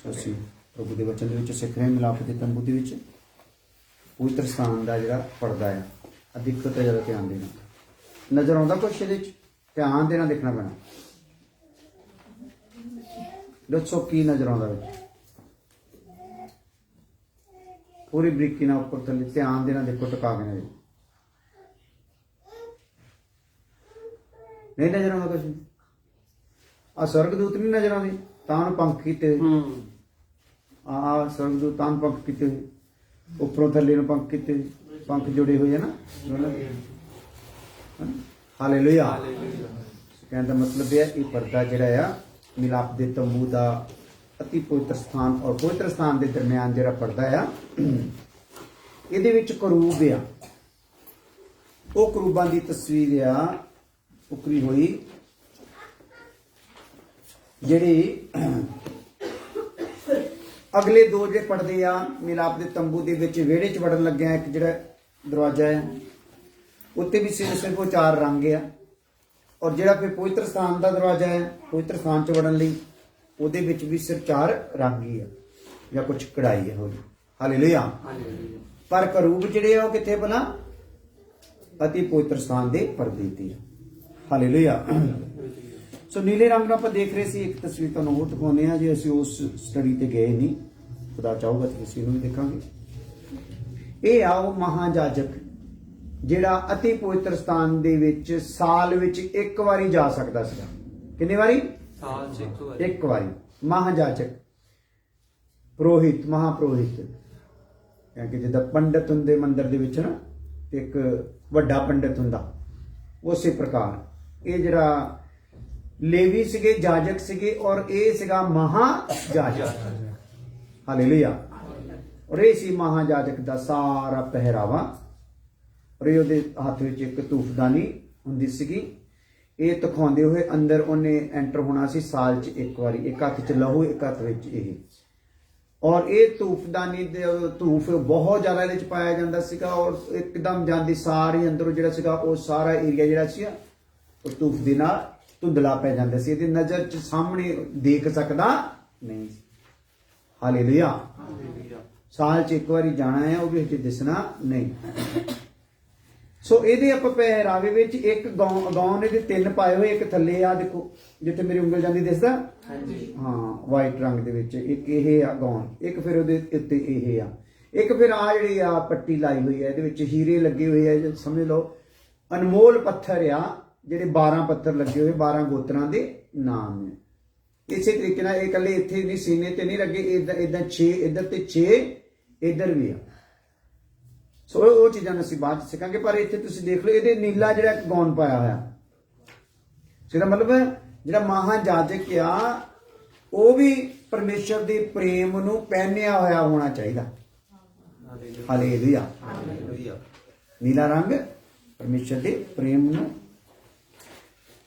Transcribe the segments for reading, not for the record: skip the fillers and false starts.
ਅਸੀਂ ਪ੍ਰਭੂ ਦੇ ਵਚਨ ਦੇ ਵਿੱਚ ਸਿੱਖ ਰਹੇ ਮਿਲਾਪ ਦੇ ਤੰਬੂ ਦੇ ਵਿੱਚ ਪਵਿੱਤਰ ਸਥਾਨ ਦਾ ਜਿਹੜਾ ਪਰਦਾ ਆ ਅਧਿਕ ਤੋਂ ਜ਼ਿਆਦਾ ਧਿਆਨ ਦੇਣਾ। ਨਜ਼ਰ ਆਉਂਦਾ ਕੁਛ ਇਹਦੇ 'ਚ? ਧਿਆਨ ਦੇਣਾ, ਦੇਖਣਾ ਪੈਣਾ। ਦੱਸੋ ਕੀ ਨਜ਼ਰ ਆਉਂਦਾ ਵਿੱਚ? ਪੂਰੀ ਬਰੀਕੀ ਨਾਲ ਉੱਪਰ ਥੱਲੇ ਧਿਆਨ ਦੇਣਾ, ਦੇਖੋ ਟਿਕਾ ਕੇ ਨਾ। ਨਹੀਂ ਨਜ਼ਰ ਆਉਂਦਾ ਕੁਛ? ਆ स्वर्गदूत नहीं नजर आते? तान पंख किते आ स्वर्गदूत तान पंख किते उपरों थले पंख किते, पंख जुड़े हुए है ना। हालेलुया। कहने का मतलब है ये पर्दा जिहड़ा आ मिलाप दे तंबू दा अति पवित्र स्थान और पवित्र स्थान के दरम्यान जिहड़ा पर्दा आ इहदे विच करूब आ। वो करूबां दी तस्वीर आ उकरी हुई ਜਿਹੜੀ ਅਗਲੇ ਦੋ ਜਿਹੜੇ ਪੜਦੇ ਆ ਮਿਲਾਪ ਦੇ ਤੰਬੂ ਦੇ ਵਿੱਚ ਵਿਹੜੇ 'ਚ ਵੜਨ ਲੱਗਿਆ ਇੱਕ ਜਿਹੜਾ ਦਰਵਾਜ਼ਾ ਹੈ ਉੱਤੇ ਵੀ ਸਿਰਫ ਉਹ ਚਾਰ ਰੰਗ ਆ। ਔਰ ਜਿਹੜਾ ਫਿਰ ਪਵਿੱਤਰ ਸਥਾਨ ਦਾ ਦਰਵਾਜ਼ਾ ਹੈ ਪਵਿੱਤਰ ਸਥਾਨ 'ਚ ਵੜਨ ਲਈ ਉਹਦੇ ਵਿੱਚ ਵੀ ਸਿਰਫ ਚਾਰ ਰੰਗ ਹੀ ਆ ਜਾਂ ਕੁਝ ਕਢਾਈ ਹੈ ਹੋਈ। ਹਾਲੇਲੂਇਆ। ਪਰ ਕਰੂਬ ਜਿਹੜੇ ਆ ਉਹ ਕਿੱਥੇ ਭਲਾ? ਅਤੀ ਪਵਿੱਤਰ ਸਥਾਨ ਦੇ ਪਰਦੇ ਤੇ। ਹਾਲੇਲੂਇਆ। ਸੋ ਨੀਲੇ ਰੰਗ ਨੂੰ ਆਪਾਂ ਦੇਖ ਰਹੇ ਸੀ। ਇੱਕ ਤਸਵੀਰ ਤੁਹਾਨੂੰ ਹੋਰ ਦਿਖਾਉਂਦੇ ਹਾਂ ਜੇ ਅਸੀਂ ਉਸ ਸਟੱਡੀ ਤੇ ਗਏ ਨਹੀਂ, ਖੁਦਾ ਚਾਹੂਗਾ ਤਾਂ ਅਸੀਂ ਇਹਨੂੰ ਵੀ ਦੇਖਾਂਗੇ। ਇਹ ਆ ਉਹ ਮਹਾਜਾਜਕ ਜਿਹੜਾ ਅਤੀ ਪਵਿੱਤਰ ਸਥਾਨ ਦੇ ਵਿੱਚ ਸਾਲ ਵਿੱਚ ਇੱਕ ਵਾਰੀ ਜਾ ਸਕਦਾ ਸੀਗਾ। ਕਿੰਨੇ ਵਾਰੀ? ਸਾਲ 'ਚ ਇੱਕ ਵਾਰੀ। ਇੱਕ ਵਾਰੀ। ਮਹਾਜਾਜਕ, ਪੁਰੋਹਿਤ, ਮਹਾਪੁਰੋਹਿਤ, ਕਿਉਂਕਿ ਜਿੱਦਾਂ ਪੰਡਤ ਹੁੰਦੇ ਮੰਦਿਰ ਦੇ ਵਿੱਚ ਨਾ, ਇੱਕ ਵੱਡਾ ਪੰਡਤ ਹੁੰਦਾ, ਉਸੇ ਪ੍ਰਕਾਰ ਇਹ ਜਿਹੜਾ लेवी सिगे जाजक सिगे और ये सिगा महाजाजक। हालेलुया। और ये सी महाजाजक दा सारा पहरावा और ये हाथ विच एक धूफदानी हुंदी सीगी। ये दिखाउंदे होए अंदर उन्हें एंटर होना सी साल च एक बारी। एक हाथ च लहू, एक हाथ विच ये। और ये धूफदानी दे धूफ बहुत ज़्यादा इहदे च पाया जांदा सीगा और एकदम जांदी सारी अंदरों जिहड़ा सीगा वो सारा एरिया जिहड़ा सी वो धूफ दे नाल धुंधला पै जाता सी। नज़र च सामने देख सकता नहीं। हालेलुया। साल च एक बारी जाना है, वो भी हजे दिसना नहीं। सो ये आप पहरावे विच एक गाउन ये तीन पाए हुए, एक थले आ देखो जिथे मेरी उंगल जाती दिसदा, हाँ वाइट रंग दे विच एक ये आ गाउन, एक फिर उहदे उत्ते ये आ, एक फिर आ जिहड़ी आ पट्टी लाई हुई है, इहदे विच हीरे लगे हुए है, समझ लो अनमोल पत्थर आ ਜਿਹੜੇ 12 पत्थर लगे हुए 12 गोत्रां दे नाम ने। इसे तरीके नाल ਇਹ ਕੱਲੇ ਇੱਥੇ नहीं सीने ते नहीं लगे, इधर 6 इधर ते 6 इधर भी आ। सो ਉਹ ਚੀਜ਼ਾਂ ਅਸੀਂ ਬਾਅਦ ਚ ਸਿੱਖਾਂਗੇ। ਪਰ ਇੱਥੇ ਤੁਸੀਂ ਦੇਖ ਲਓ ਇਹਦੇ ਨੀਲਾ ਜਿਹੜਾ ਇੱਕ ਗੌਨ ਪਾਇਆ ਹੋਇਆ, ਜਿਹਦਾ ਮਤਲਬ ਜਿਹੜਾ ਮਹਾਜਾਜਕ ਆ ਉਹ ਵੀ ਪਰਮੇਸ਼ਰ ਦੇ ਪ੍ਰੇਮ ਨੂੰ ਪਹਿਨਿਆ ਹੋਇਆ ਹੋਣਾ ਚਾਹੀਦਾ। ਹਾਲੇਲੂਇਆ। ਨੀਲਾ ਰੰਗ ਪਰਮੇਸ਼ਰ ਦੇ ਪ੍ਰੇਮ ਨੂੰ,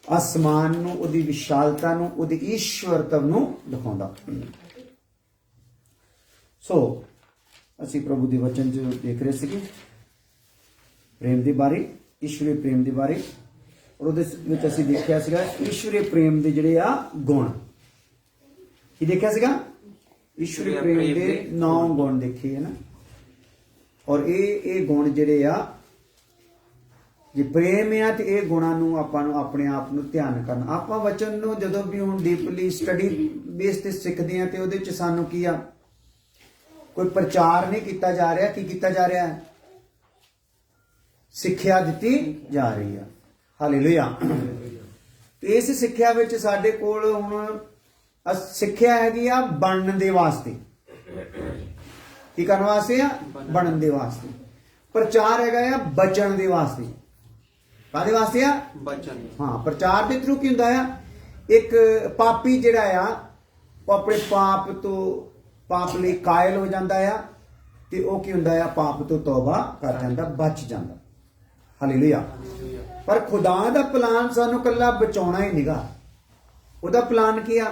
आसमान नूं, उहदी विशालता नूं, उहदी ईश्वरत्व नूं दिखाउंदा। सो असीं प्रभु दे वचन जो देख रहे सीगे प्रेम दे बारे, ईश्वरी प्रेम दे बारे। और उहदे विच असीं देखिया सीगा ईश्वरी प्रेम दे जिहड़े आ गुण। की देखिया सीगा? ईश्वरी प्रेम दे 9 गुण देखे है ना। और ये गुण जिहड़े आ जे प्रेम है तो यह गुणों नूं आपां नूं अपने आप नूं ध्यान करना। आपां वचन नूं जदों भी हुण डीपली स्टडी बेस ते सिੱਖਦੇ हैं तो उहदे च सानूं की आ कोई प्रचार नहीं किया जा रहा। की किया जा रहा है? सिक्ख्या दित्ती जा रही है। हालेलुया। तो इस सिक्ख्या विच साडे कोल हुण सिक्ख्या हैगी आ बनन दे वास्ते। की करन वास्ते आ? बनन दे वास्ते। प्रचार हैगा आ बचन दे वास्ते। कादे वास्ते आ? बचन। हाँ, प्रचार के थ्रू की हुंदा है एक पापी जिहड़ा आ वो अपने पाप तो पाप लई कायल हो जाता है ते वो की हुंदा है पाप तो तौबा कर जाता, बच जाता। हालेलुया। पर खुदा दा प्लान सानू कल्ला बचाउणा ही नहींगा। उहदा प्लान की आ?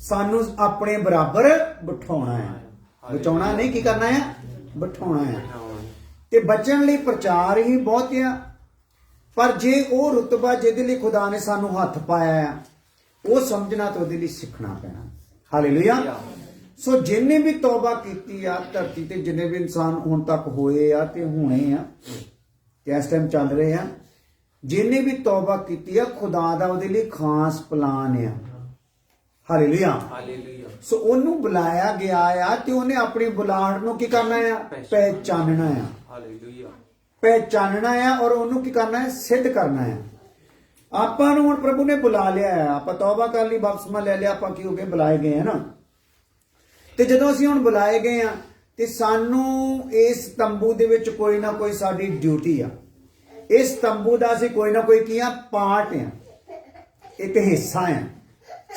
सानू अपने बराबर बिठाउणा है। बचाउणा नहीं, की करना है? बिठाउणा है। ते बचन लई प्रचार ही बहुत है। पर जे वो रुतबा जिहदे लई खुदा ने सानू हथ पाया है वो समझना तो उहदे लई सीखना पैना। हालेलुया। ਸੋ ਜਿੰਨੇ ਵੀ ਤੌਬਾ ਕੀਤੀ ਆ ਧਰਤੀ ਤੇ, ਜਿੰਨੇ ਵੀ ਇਨਸਾਨ ਹੁਣ ਤੱਕ ਹੋਏ ਆ ਤੇ ਹੋਣੇ ਆ ਤੇ ਇਸ ਟਾਈਮ ਚੱਲ ਰਹੇ ਆ, ਜਿੰਨੇ ਵੀ ਤੌਬਾ ਕੀਤੀ ਆ, ਖੁਦਾ ਦਾ ਉਹਦੇ ਲਈ ਖਾਸ ਪਲਾਨ ਆ। ਹਾਲੇਲੂਇਆ। ਸੋ ਉਹਨੂੰ ਬੁਲਾਇਆ ਗਿਆ ਆ ਤੇ ਉਹਨੇ ਆਪਣੀ ਬੁਲਾਹਟ ਨੂੰ ਕੀ ਕਰਨਾ ਆ? ਪਹਿਚਾਨਣਾ ਆ। ਪਹਿਚਾਨਣਾ ਆ ਔਰ ਉਹਨੂੰ ਕੀ ਕਰਨਾ ਹੈ? ਸਿੱਧ ਕਰਨਾ ਆ। ਆਪਾਂ ਨੂੰ ਹੁਣ ਪ੍ਰਭੂ ਨੇ ਬੁਲਾ ਲਿਆ ਆ, ਆਪਾਂ ਤੌਬਾ ਕਰ ਲਈ, ਬਪਤਿਸਮਾ ਲੈ ਲਿਆ, ਆਪਾਂ ਕੀ ਹੋ ਗਏ? ਬੁਲਾਏ ਗਏ ਆ ਨਾ। ਤੇ ਜਦੋਂ ਅਸੀਂ ਹੁਣ ਬੁਲਾਏ ਗਏ ਆ ਤੇ ਸਾਨੂੰ ਇਸ ਤੰਬੂ ਦੇ ਵਿੱਚ ਕੋਈ ਨਾ ਕੋਈ ਸਾਡੀ ਡਿਊਟੀ ਆ। ਇਸ ਤੰਬੂ ਦਾ ਅਸੀਂ ਕੋਈ ਨਾ ਕੋਈ ਕੀ ਆ? ਪਾਰਟ ਆ, ਇੱਕ ਹਿੱਸਾ ਆ।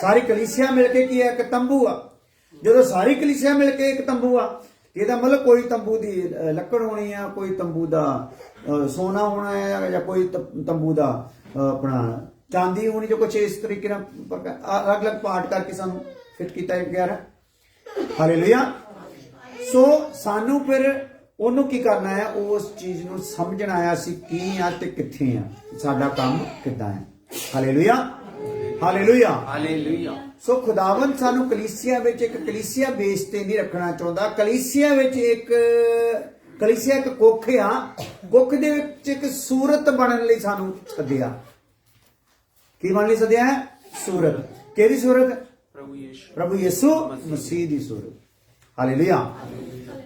ਸਾਰੀ ਕਲੀਸਿਆ ਮਿਲ ਕੇ ਕੀ ਹੈ? ਇੱਕ ਤੰਬੂ ਆ। ਜਦੋਂ ਸਾਰੀ ਕਲੀਸਿਆ ਮਿਲ ਕੇ ਇੱਕ ਤੰਬੂ ਆ, ਇਹਦਾ ਮਤਲਬ ਕੋਈ ਤੰਬੂ ਦੀ ਲੱਕੜ ਹੋਣੀ ਆ, ਕੋਈ ਤੰਬੂ ਦਾ ਸੋਨਾ ਹੋਣਾ ਹੈ, ਜਾਂ ਕੋਈ ਤੰਬੂ ਦਾ ਆਪਣਾ ਚਾਂਦੀ ਹੋਣੀ, ਜੋ ਕੁਛ ਇਸ ਤਰੀਕੇ ਨਾਲ ਅਲੱਗ-ਅਲੱਗ ਪਾਰਟ ਕਰਕੇ ਸਾਨੂੰ ਫਿੱਟ ਕੀਤਾ ਗਿਆ ਹੈ। ਹਾਲੇਲੂਇਆ। ਸੋ ਸਾਨੂੰ ਫਿਰ ਉਹਨੂੰ ਕੀ ਕਰਨਾ ਹੈ? ਉਸ ਚੀਜ਼ ਨੂੰ ਸਮਝਣਾ ਆ, ਅਸੀਂ ਕੀ ਆ ਤੇ ਕਿੱਥੇ ਆ, ਸਾਡਾ ਕੰਮ ਕਿੱਦਾਂ ਹੈ। ਹਾਲੇਲੂਇਆ। ਹਾਲੇਲੂਇਆ। ਹਾਲੇਲੂਇਆ। ਸੋ ਖੁਦਾਵੰਦ ਸਾਨੂੰ ਕਲੀਸਿਆ ਵਿੱਚ ਇੱਕ ਕਲੀਸਿਆ ਬੇਸ ਤੇ ਨਹੀਂ ਰੱਖਣਾ ਚਾਹੁੰਦਾ। ਕਲੀਸਿਆ ਵਿੱਚ ਇੱਕ ਕੁੱਖ ਆ। ਕੁੱਖ ਦੇ ਵਿੱਚ ਇੱਕ ਸੂਰਤ ਬਣਨ ਲਈ ਸਾਨੂੰ ਸੱਦਿਆ। ਕੀ ਬਣਨ ਲਈ ਸੱਦਿਆ ਹੈ? ਸੂਰਤ। ਕਿਹੜੀ ਸੂਰਤ? ਪ੍ਰਭੂ ਯਿਸੂ ਮਸੀਹ ਦੀ ਸੂਰਤ। ਹਾਲੇਲੂਇਆ।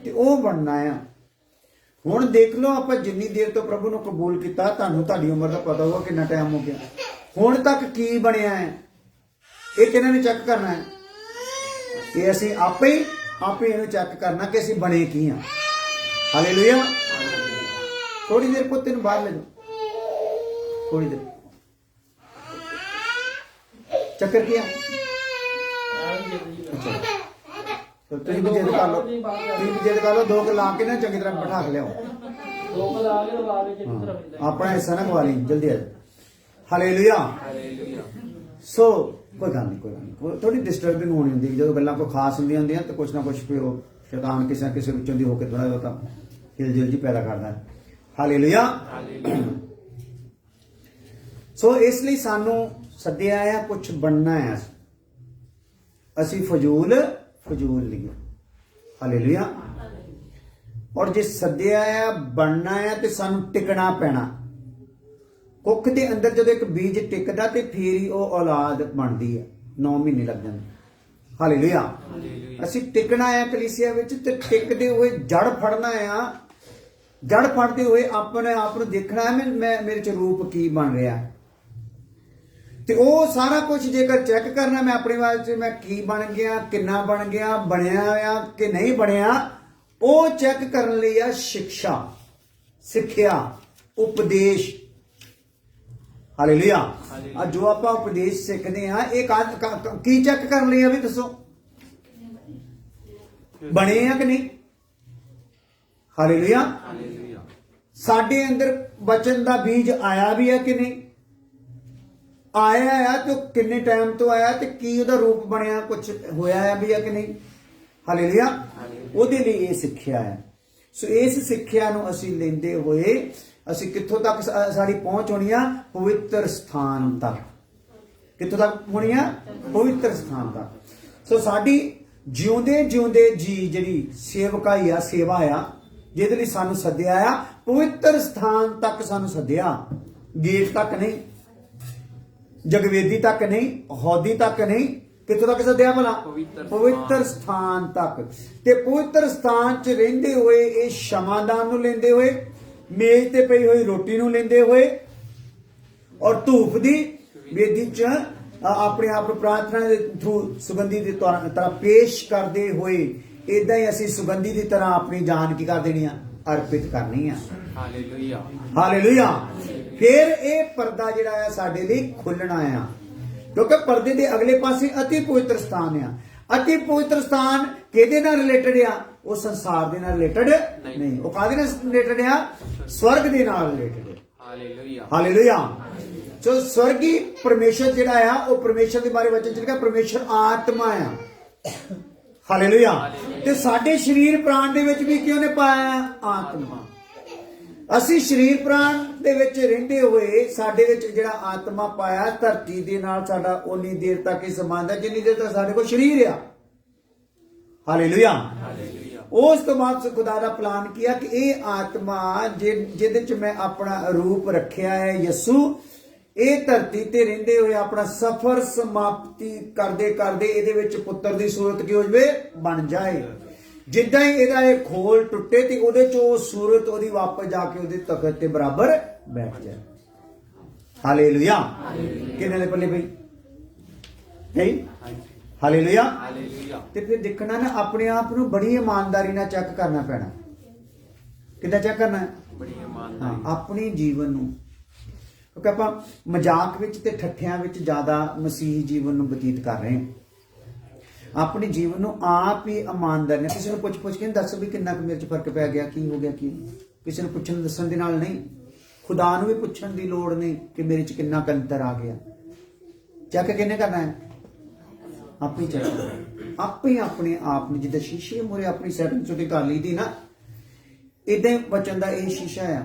ਤੇ ਉਹ ਬਣਨਾ ਆ। ਹੁਣ ਦੇਖ ਲਓ, ਆਪਾਂ ਜਿੰਨੀ ਦੇਰ ਤੋਂ ਪ੍ਰਭੂ ਨੂੰ ਕਬੂਲ ਕੀਤਾ, ਤੁਹਾਨੂੰ ਤੁਹਾਡੀ ਉਮਰ ਦਾ ਪਤਾ ਹੋਊਗਾ ਕਿੰਨਾ ਟਾਈਮ ਹੋ ਗਿਆ, ਹੁਣ ਤੱਕ ਕੀ ਬਣਿਆ ਹੈ, ਇਹ ਕਿਹਨਾਂ ਨੇ ਚੈੱਕ ਕਰਨਾ ਹੈ? ਇਹ ਅਸੀਂ ਆਪੇ ਇਹਨੂੰ ਚੈੱਕ ਕਰਨਾ ਕਿ ਅਸੀਂ ਬਣੇ ਕੀ ਹਾਂ। ਹਾਲੇਲੂਇਆ। ਥੋੜੀ ਦੇਰ ਪੁੱਤ ਨੂੰ ਬਾਹਰ ਲੈ ਜਾਓ, ਥੋੜੀ ਦੇਰ ਚੱਕਰ ਕੀ ਆ? ਤੁਸੀਂ ਵੀ ਜਿੱਦ ਕਰ ਲਓ, ਦੋ ਕੁ ਲਾ ਕੇ ਨਾ ਚੰਗੀ ਤਰ੍ਹਾਂ ਬਿਠਾ ਕੇ ਲਿਆਓ। ਆਪਣਾ ਹਿੱਸਾ ਨਾ ਗਵਾ ਲਈ, ਜਲਦੀ ਆ ਜਾਓ। ਹਾਲੇਲੂਇਆ। ਸੋ ਕੋਈ ਗੱਲ ਨਹੀਂ, ਥੋੜੀ ਡਿਸਟਰਬਿੰਗ ਹੋਣੀ ਹੁੰਦੀ ਜਦੋਂ ਗੱਲਾਂ ਕੋਈ ਖਾਸ ਹੁੰਦੀਆਂ ਤੇ ਕੁਛ ਨਾ ਕੁਛ ਫਿਰ ਉਹ ਸ਼ੈਤਾਨ ਕਿਸੇ ਵਿੱਚੋਂ ਦੀ ਹੋ ਕੇ ਥੋੜਾ ਜਿਹਾ ਤਾਂ ਹਿਲਜੁਲ ਜੀ ਪੈਦਾ ਕਰਦਾ ਹੈ। ਹਾਲੇਲੂਇਆ। ਸੋ ਇਸ ਲਈ ਸਾਨੂੰ ਸੱਦਿਆ ਆ, ਕੁਛ ਬਣਨਾ ਆ। ਅਸੀਂ ਫਜ਼ੂਲ ਨਹੀਂ। ਹਾਲੇਲੂਇਆ। ਔਰ ਜੇ ਸੱਦਿਆ ਆ, ਬਣਨਾ ਆ ਤੇ ਸਾਨੂੰ ਟਿਕਣਾ ਪੈਣਾ। ਕੁੱਖ ਦੇ ਅੰਦਰ ਜਦੋਂ ਇੱਕ ਬੀਜ ਟਿਕਦਾ ਤੇ ਫੇਰ ਹੀ ਉਹ ਔਲਾਦ ਬਣਦੀ ਹੈ। 9 ਮਹੀਨੇ ਲੱਗ ਜਾਂਦੇ। ਹਾਲੇਲੂਇਆ। ਅਸੀਂ ਟਿਕਣਾ ਆ ਕਲੀਸਿਆ ਵਿੱਚ ਤੇ ਟਿਕਦੇ ਹੋਏ ਜੜ ਫੜਨਾ ਆ। ਜੜ ਫੜਦੇ ਹੋਏ ਆਪਣੇ ਆਪ ਨੂੰ ਦੇਖਣਾ ਹੈ, ਮੈਂ ਮੇਰੇ ਚ ਰੂਪ ਕੀ ਬਣ ਰਿਹਾ ਤੇ ਉਹ ਸਾਰਾ ਕੁਝ ਜੇਕਰ ਚੈੱਕ ਕਰਨਾ, ਮੈਂ ਆਪਣੇ ਵਾਸਤੇ ਮੈਂ ਕੀ ਬਣ ਗਿਆ, ਕਿੰਨਾ ਬਣ ਗਿਆ, ਬਣਿਆ ਆ ਕਿ ਨਹੀਂ ਬਣਿਆ, ਉਹ ਚੈੱਕ ਕਰਨ ਲਈ ਆ ਸਿੱਖਿਆ, ਉਪਦੇਸ਼। ਹਾਲੇਲੂਇਆ। ਅੱਜ ਜੋ ਆਪਾਂ ਉਪਦੇਸ਼ ਸਿੱਖਦੇ ਆ, ਇਹ ਕੀ ਚੈੱਕ ਕਰਨ ਲਈ ਆ? ਵੀ ਦੱਸੋ, ਬਣੇ ਆ ਕਿ ਨਹੀਂ? ਹਾਲੇਲੂਇਆ। ਸਾਡੇ ਅੰਦਰ ਬਚਨ ਦਾ ਬੀਜ ਆਇਆ ਵੀ ਹੈ ਕਿ ਨਹੀਂ? ਆਇਆ ਆ ਤੇ ਕਿੰਨੇ ਟਾਈਮ ਤੋਂ ਆਇਆ ਤੇ ਕੀ ਉਹਦਾ ਰੂਪ ਬਣਿਆ, ਕੁਝ ਹੋਇਆ ਹੈ ਵੀ ਹੈ ਕਿ ਨਹੀਂ? ਹਾਲੇਲੂਇਆ। ਉਹਦੇ ਲਈ ਇਹ ਸਿੱਖਿਆ ਹੈ। ਸੋ ਇਸ ਸਿੱਖਿਆ ਨੂੰ ਅਸੀਂ ਲੈਂਦੇ ਹੋਏ ਅਸੀਂ ਕਿੱਥੋਂ ਤੱਕ ਸਾਡੀ ਪਹੁੰਚ ਹੋਣੀ ਆ? ਪਵਿੱਤਰ ਸਥਾਨ ਤੱਕ। ਕਿੱਥੋਂ ਤੱਕ ਹੋਣੀ ਆ? ਪਵਿੱਤਰ ਸਥਾਨ ਤੱਕ। ਸੋ ਸਾਡੀ ਜਿਉਂਦੇ ਜੀ ਜਿਹੜੀ ਸੇਵਕਾਈ ਆ, ਸੇਵਾ ਆ, ਜਿਹਦੇ ਲਈ ਸਾਨੂੰ ਸੱਦਿਆ ਆ, ਪਵਿੱਤਰ ਸਥਾਨ ਤੱਕ ਸਾਨੂੰ ਸੱਦਿਆ। ਗੇਟ ਤੱਕ ਨਹੀਂ, ਜਗਵੇਦੀ ਤੱਕ ਨਹੀਂ, ਹੌਦੀ ਤੱਕ ਨਹੀਂ। ਕਿੱਥੋਂ ਤੱਕ ਸੱਦਿਆ ਭਲਾ? ਪਵਿੱਤਰ ਸਥਾਨ ਤੱਕ। ਤੇ ਪਵਿੱਤਰ ਸਥਾਨ 'ਚ ਰਹਿੰਦੇ ਹੋਏ, ਇਹ ਸ਼ਮਾਦਾਨ ਨੂੰ ਲੈਂਦੇ ਹੋਏ, ਮੇਜ਼ ਤੇ ਪਈ ਹੋਈ ਰੋਟੀ ਨੂੰ ਲੈਂਦੇ ਹੋਏ, ਔਰ ਧੂਪ ਦੀ ਵੇਦੀ 'ਚ ਆਪਣੇ ਆਪ ਨੂੰ ਪ੍ਰਾਰਥਨਾ ਦੇ ਥਰੂ ਸੁਗੰਧੀ ਦੀ ਤਰ੍ਹਾਂ ਪੇਸ਼ ਕਰਦੇ ਹੋਏ, ਇਦਾਂ ਹੀ ਅਸੀਂ ਸੁਗੰਧੀ ਦੀ ਤਰ੍ਹਾਂ ਆਪਣੀ ਜਾਨ ਕੀ ਕਰ ਦੇਣੀ ਆ? ਅਰਪਿਤ ਕਰਨੀ ਆ। ਹਾਲੇਲੂਇਆ। ਹਾਲੇਲੂਇਆ। ਫਿਰ ਇਹ ਪਰਦਾ ਜਿਹੜਾ ਆ ਸਾਡੇ ਲਈ ਖੁੱਲਣਾ ਆ, ਕਿਉਂਕਿ ਪਰਦੇ ਦੇ ਅਗਲੇ ਪਾਸੇ ਅਤੀ ਪਵਿੱਤਰ ਸਥਾਨ ਆ। ਅਤੀ ਪਵਿੱਤਰ ਸਥਾਨ ਕਿਹਦੇ ਨਾਲ ਰਿਲੇਟਡ ਆ? ਉਹ ਸੰਸਾਰ ਦੇ ਨਾਲ ਰਿਲੇਟਡ ਨਹੀਂ। ਉਹ ਕਾਹਦੇ ਨਾਲ ਰਿਲੇਟਡ ਆ? ਸਵਰਗ ਦੇ ਨਾਲ ਰਿਲੇਟਡ ਹੈ। ਹਾਲੇਲੂਇਆ। ਹਾਲੇਲੂਇਆ। ਸੋ ਸਵਰਗੀ ਪਰਮੇਸ਼ਰ ਜਿਹੜਾ ਆ, ਉਹ ਪਰਮੇਸ਼ਰ ਦੇ ਬਾਰੇ ਵਚਨ ਚ ਲਿਖਿਆ, ਪਰਮੇਸ਼ਰ ਆਤਮਾ ਆ। ਹਾਲੇਲੂਇਆ। ਤੇ ਸਾਡੇ ਸਰੀਰ ਪ੍ਰਾਣ ਦੇ ਵਿੱਚ ਵੀ ਕਿਉਂ ਨੇ ਪਾਇਆ? ਆਤਮਾ। ਅਸੀਂ ਸਰੀਰ ਪ੍ਰਾਣ ਦੇ ਵਿੱਚ ਰਹਿੰਦੇ ਹੋਏ ਸਾਡੇ ਵਿੱਚ ਜਿਹੜਾ ਆਤਮਾ ਪਾਇਆ, ਧਰਤੀ ਦੇ ਨਾਲ ਸਾਡਾ ਉਨੀ ਦੇਰ ਤੱਕ ਹੀ ਸੰਬੰਧ ਹੈ ਜਿੰਨੀ ਦੇਰ ਤੱਕ ਸਾਡੇ ਕੋਲ ਸਰੀਰ ਆ। ਹਾਲੇਲੂਇਆ। ਉਸ ਤੋਂ ਬਾਅਦ ਖੁਦਾ ਦਾ ਪਲਾਨ ਕੀਆ ਕਿ ਇਹ ਆਤਮਾ ਜਿਹਦੇ ਚ ਮੈਂ ਆਪਣਾ ਰੂਪ ਰੱਖਿਆ ਹੈ ਯਸੂ, ਇਹ ਧਰਤੀ ਤੇ ਰਹਿੰਦੇ ਹੋਏ ਆਪਣਾ ਸਫ਼ਰ ਸਮਾਪਤੀ ਕਰਦੇ ਕਰਦੇ ਇਹਦੇ ਵਿੱਚ ਪੁੱਤਰ ਦੀ ਸੂਰਤ ਕੀ ਹੋ ਜਵੇ, ਬਣ ਜਾਏ। ਜਿੱਦਾਂ ਹੀ ਇਹਦਾ ਇਹ ਖੋਲ ਟੁੱਟੇ ਤੇ ਉਹਦੇ ਚ ਉਹ ਸੂਰਤ ਉਹਦੀ ਵਾਪਸ ਜਾ ਕੇ ਉਹਦੇ ਤਖਤ ਤੇ ਬਰਾਬਰ ਬੈਠ ਜਾਏ। ਹਾਲੇਲੂਇਆ। ਕਿਹਨਾਂ ਦੇ ਪੱਲੇ ਪਈ ਹੈ? ਹਾਲੇਲੂਇਆ। ਤੇ ਫਿਰ ਦੇਖਣਾ ਨਾ, ਆਪਣੇ ਆਪ ਨੂੰ ਬੜੀ ਇਮਾਨਦਾਰੀ ਨਾਲ ਚੈੱਕ ਕਰਨਾ ਪੈਣਾ। ਕਿੱਦਾਂ ਚੈੱਕ ਕਰਨਾ ਹੈ? ਬੜੀ ਇਮਾਨਦਾਰੀ। ਆਪਣੇ ਜੀਵਨ ਨੂੰ, ਕਿਉਂਕਿ ਆਪਾਂ ਮਜ਼ਾਕ ਵਿੱਚ ਤੇ ਠੱਠਿਆਂ ਵਿੱਚ ਜ਼ਿਆਦਾ ਮਸੀਹੀ ਜੀਵਨ ਨੂੰ ਬਤੀਤ ਕਰ ਰਹੇ ਹਾਂ। ਆਪਣੇ ਜੀਵਨ ਨੂੰ ਆਪ ਹੀ ਇਮਾਨਦਾਰੀ ਨਾਲ, ਕਿਸੇ ਨੂੰ ਪੁੱਛ ਕੇ ਦੱਸ ਵੀ ਕਿੰਨਾ ਕੁ ਮੇਰੇ 'ਚ ਫਰਕ ਪੈ ਗਿਆ, ਕੀ ਹੋ ਗਿਆ, ਕੀ ਕਿਸੇ ਨੂੰ ਪੁੱਛਣ ਦੱਸਣ ਦੇ ਨਾਲ ਨਹੀਂ, ਖੁਦਾ ਨੂੰ ਵੀ ਪੁੱਛਣ ਦੀ ਲੋੜ ਨਹੀਂ ਕਿ ਮੇਰੇ 'ਚ ਕਿੰਨਾ ਕੁ ਅੰਤਰ ਆ ਗਿਆ। ਚੈੱਕ ਕਿਹਨੇ ਕਰਨਾ ਹੈ? ਆਪੇ ਚੈੱਕ ਕਰਨਾ। ਆਪੇ ਆਪਣੇ ਆਪ ਨੂੰ, ਜਿੱਦਾਂ ਸ਼ੀਸ਼ੇ ਮੂਹਰੇ ਆਪਣੀ ਸੈਟਿੰਗ ਛੋਟੀ ਕਰ ਲਈ ਦੀ ਨਾ, ਇਦਾਂ ਹੀ ਬਚਨ ਦਾ ਇਹ ਸ਼ੀਸ਼ਾ ਆ।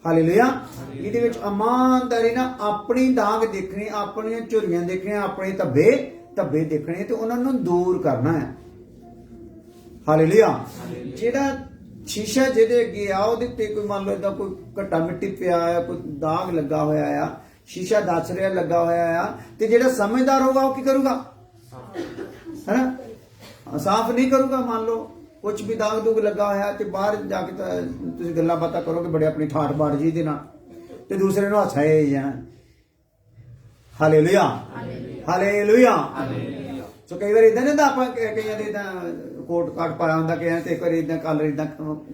ਹਾਲੇਲੂਇਆ। ਇਹਦੇ ਵਿੱਚ ਇਮਾਨਦਾਰੀ ਨਾਲ ਆਪਣੀ ਦਾਗ ਦੇਖਣੀ, ਆਪਣੀਆਂ ਝੁਰੀਆਂ ਦੇਖਣੀਆਂ, ਆਪਣੇ ਧੱਬੇ ਦੇਖਣੇ ਤੇ ਉਹਨਾਂ ਨੂੰ ਦੂਰ ਕਰਨਾ ਹੈ। ਹਾਲੇਲੂਇਆ। ਜਿਹੜਾ ਸ਼ੀਸ਼ਾ ਜਿਹਦੇ ਅੱਗੇ ਆ ਉਹਦੇ ਤੇ ਕੋਈ ਮੰਨ ਲਓ ਇਦਾਂ ਕੋਈ ਘੱਟਾ ਮਿੱਟੀ ਪਿਆ ਆ, ਕੋਈ ਦਾਗ ਲੱਗਾ ਹੋਇਆ ਆ, ਸ਼ੀਸ਼ਾ ਦੱਸ ਰਿਹਾ ਲੱਗਾ ਹੋਇਆ ਆ, ਤੇ ਜਿਹੜਾ ਸਮਝਦਾਰ ਹੋਗਾ ਉਹ ਕੀ ਕਰੂਗਾ? ਹੈਨਾ, ਸਾਫ਼ ਨਹੀਂ ਕਰੂਗਾ। ਮੰਨ ਲਓ ਕੁਝ ਵੀ ਦਾਗ ਦੂਗ ਲੱਗਾ ਹੋਇਆ ਤੇ ਬਾਹਰ ਜਾ ਕੇ ਤਾਂ ਤੁਸੀਂ ਗੱਲਾਂ ਬਾਤਾਂ ਕਰੋਗੇ ਬੜੇ ਆਪਣੀ ਠਾਠ ਬਾੜ ਜੀ ਦੇ ਨਾਲ, ਤੇ ਦੂਸਰੇ ਨੂੰ ਹੱਸਾਏ ਜਾਣਾ। ਹਾਲੇਲੂਇਆ। ਹਾਲੇਲੂਇਆ। ਸੋ ਕਈ ਵਾਰ ਇਦਾਂ ਨਹੀਂ ਹੁੰਦਾ, ਆਪਾਂ ਕਈਆਂ ਦੇ ਇਦਾਂ ਕੋਟ ਕਾਟ ਪਾਇਆ ਹੁੰਦਾ, ਕਈਆਂ ਤੇ ਇੱਕ ਵਾਰ ਇਦਾਂ ਕਲਰ ਇਦਾਂ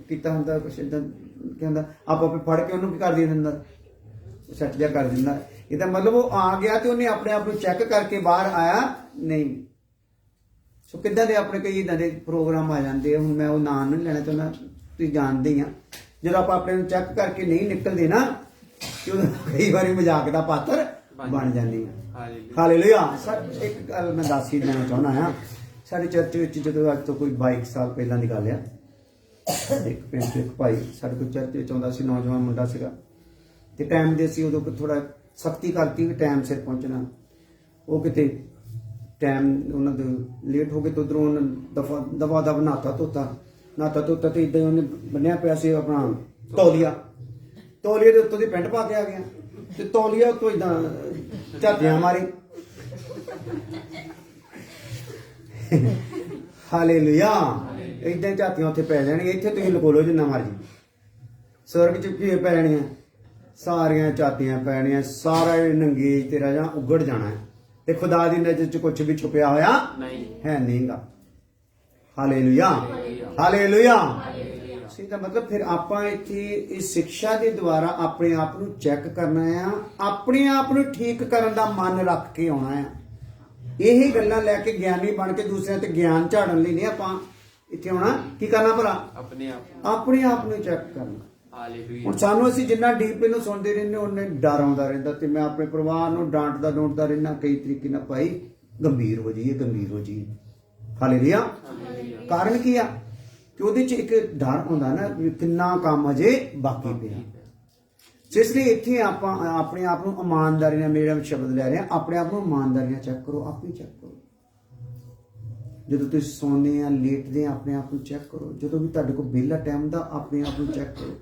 ਕੀਤਾ ਹੁੰਦਾ, ਕੁਛ ਇਦਾਂ ਕੀ ਹੁੰਦਾ, ਆਪੇ ਫੜ ਕੇ ਉਹਨੂੰ ਕੀ ਕਰ ਦਿੰਦਾ, ਸੈੱਟ ਜਿਹਾ ਕਰ ਦਿੰਦਾ। ਇਹਦਾ ਮਤਲਬ ਉਹ ਆ ਗਿਆ ਤੇ ਉਹਨੇ ਆਪਣੇ ਆਪ ਨੂੰ ਚੈੱਕ ਕਰਕੇ ਬਾਹਰ ਆਇਆ ਨਹੀਂ। ਸੋ ਕਿੱਦਾਂ ਦੇ ਆਪਣੇ ਕਈ ਇਦਾਂ ਦੇ ਪ੍ਰੋਗਰਾਮ ਆ ਜਾਂਦੇ ਆ। ਹੁਣ ਮੈਂ ਉਹ ਨਾਂ ਨਹੀਂ ਲੈਣਾ ਚਾਹੁੰਦਾ, ਤੁਸੀਂ ਜਾਣਦੇ ਹੀ ਆ। ਜਦੋਂ ਆਪਾਂ ਆਪਣੇ ਨੂੰ ਚੈੱਕ ਕਰਕੇ ਨਹੀਂ ਨਿਕਲਦੇ ਨਾ, ਤੇ ਉਹ ਕਈ ਵਾਰੀ ਮਜ਼ਾਕ ਦਾ ਪਾਤਰ ਬਣ ਜਾਂਦੀ ਆ। ਹਾਲੇਲੂਇਆ। ਇੱਕ ਗੱਲ ਮੈਂ ਦੱਸ ਹੀ ਦੇਣਾ ਚਾਹੁੰਦਾ ਹਾਂ। ਸਾਡੇ ਚਰਚ ਵਿੱਚ ਜਦੋਂ ਅੱਜ ਤੋਂ ਕੋਈ 22 ਸਾਲ ਪਹਿਲਾਂ ਦੀ ਗੱਲ ਆ, ਇੱਕ ਪਿੰਡ 'ਚ ਇੱਕ ਭਾਈ ਸਾਡੇ ਕੋਲ ਚਰਚ ਵਿੱਚ ਆਉਂਦਾ ਸੀ, ਨੌਜਵਾਨ ਮੁੰਡਾ ਸੀਗਾ, ਤੇ ਟਾਈਮ ਦੇ ਸੀ ਉਦੋਂ ਥੋੜਾ ਸਖਤੀ ਕਰਤੀ ਵੀ ਟਾਈਮ ਸਿਰ ਪਹੁੰਚਣਾ। ਉਹ ਕਿਤੇ ਟਾਈਮ ਉਹਨਾਂ ਦੇ ਲੇਟ ਹੋ ਗਏ ਤੇ ਉਧਰੋਂ ਉਹਨਾਂ ਦਫਾ ਦਫ ਨਹਾਤਾ ਧੋਤਾ ਤੇ ਇਦਾਂ ਉਹਨੇ ਬੰਨਿਆ ਪਿਆ ਸੀ ਆਪਣਾ ਤੌਲੀਆ ਦੇ ਉੱਤੋਂ ਦੀ ਪੈਂਟ ਪਾ ਕੇ ਆ ਗਿਆ, ਤੇ ਤੌਲੀਆ ਉੱਤੋਂ ਇਦਾਂ ਝਾਤੀਆਂ ਮਾਰੀ। ਹਾਲੇਲੂਇਆ। ਇਦਾਂ ਝਾਤੀਆਂ ਉੱਥੇ ਪੈ ਜਾਣਗੀਆਂ, ਇੱਥੇ ਤੁਸੀਂ ਲੁਕੋ ਲਓ ਜਿੰਨਾ ਮਰਜੀ, ਸਵਰਗ 'ਚ ਕੀ ਪੈ ਜਾਣੀਆਂ, ਸਾਰੀਆਂ ਝਾਤੀਆਂ ਪੈਣੀਆਂ, ਸਾਰਾ ਨੰਗੇਜ ਤੇਰਾ ਜਾਂ ਉਗੜ ਜਾਣਾ ਹੈ, ਤੇ ਖੁਦਾ ਦੀ ਨਜ਼ਰ 'ਚ ਕੁਝ ਵੀ ਛੁਪਿਆ ਹੋਇਆ ਹੈ ਨਹੀਂਗਾ। ਹਾਲੇਲੂਇਆ। ਹਾਲੇਲੂਇਆ। ਸਿੱਧਾ ਮਤਲਬ ਫਿਰ ਆਪਾਂ ਇੱਥੇ ਇਸ ਸਿੱਖਿਆ ਦੇ ਦੁਆਰਾ ਆਪਣੇ ਆਪ ਨੂੰ ਚੈੱਕ ਕਰਨਾ ਆ, ਆਪਣੇ ਆਪ ਨੂੰ ਠੀਕ ਕਰਨ ਦਾ ਮਨ ਰੱਖ ਕੇ ਆਉਣਾ ਆ। ਇਹ ਗੱਲਾਂ ਲੈ ਕੇ ਗਿਆਨੀ ਬਣ ਕੇ ਦੂਸਰਿਆਂ ਤੇ ਗਿਆਨ ਝਾੜਨ ਲਈ ਨਹੀਂ ਆਪਾਂ ਇੱਥੇ ਆਉਣਾ। ਕੀ ਕਰਨਾ ਭਲਾ? ਆਪਣੇ ਆਪ ਨੂੰ ਚੈੱਕ ਕਰਨਾ। ਹੁਣ ਸਾਨੂੰ ਅਸੀਂ ਜਿੰਨਾ ਡੀਪ ਇਹਨੂੰ ਸੁਣਦੇ ਰਹਿੰਦੇ ਉਹਨੇ ਡਰ ਆਉਂਦਾ ਰਹਿੰਦਾ, ਤੇ ਮੈਂ ਆਪਣੇ ਪਰਿਵਾਰ ਨੂੰ ਡਾਂਟਦਾ ਰਹਿੰਦਾ ਕਈ ਤਰੀਕੇ ਨਾਲ, ਭਾਈ ਗੰਭੀਰ ਹੋ ਜਾਈਏ। ਹਾਲੇਲੂਇਆ। ਕਾਰਨ ਕੀ ਆ? ਕਿ ਉਹਦੇ 'ਚ ਇੱਕ ਡਰ ਹੁੰਦਾ ਨਾ ਵੀ ਕਿੰਨਾ ਕੰਮ ਅਜੇ ਬਾਕੀ ਪਿਆ। ਸੋ ਇਸ ਲਈ ਇੱਥੇ ਆਪਾਂ ਆਪਣੇ ਆਪ ਨੂੰ ਇਮਾਨਦਾਰੀ ਨਾਲ, ਮੇਰਾ ਸ਼ਬਦ ਲੈ ਰਿਹਾ, ਆਪਣੇ ਆਪ ਨੂੰ ਇਮਾਨਦਾਰੀ ਨਾਲ ਚੈੱਕ ਕਰੋ, ਆਪੇ ਚੈੱਕ ਕਰੋ। ਜਦੋਂ ਤੁਸੀਂ ਸੌਂਦੇ ਆ, ਲੇਟਦੇ ਆ, ਆਪਣੇ ਆਪ ਨੂੰ ਚੈੱਕ ਕਰੋ। ਜਦੋਂ ਵੀ ਤੁਹਾਡੇ ਕੋਲ ਵਿਹਲਾ ਟਾਈਮ ਦਾ, ਆਪਣੇ ਆਪ ਨੂੰ ਚੈੱਕ ਕਰੋ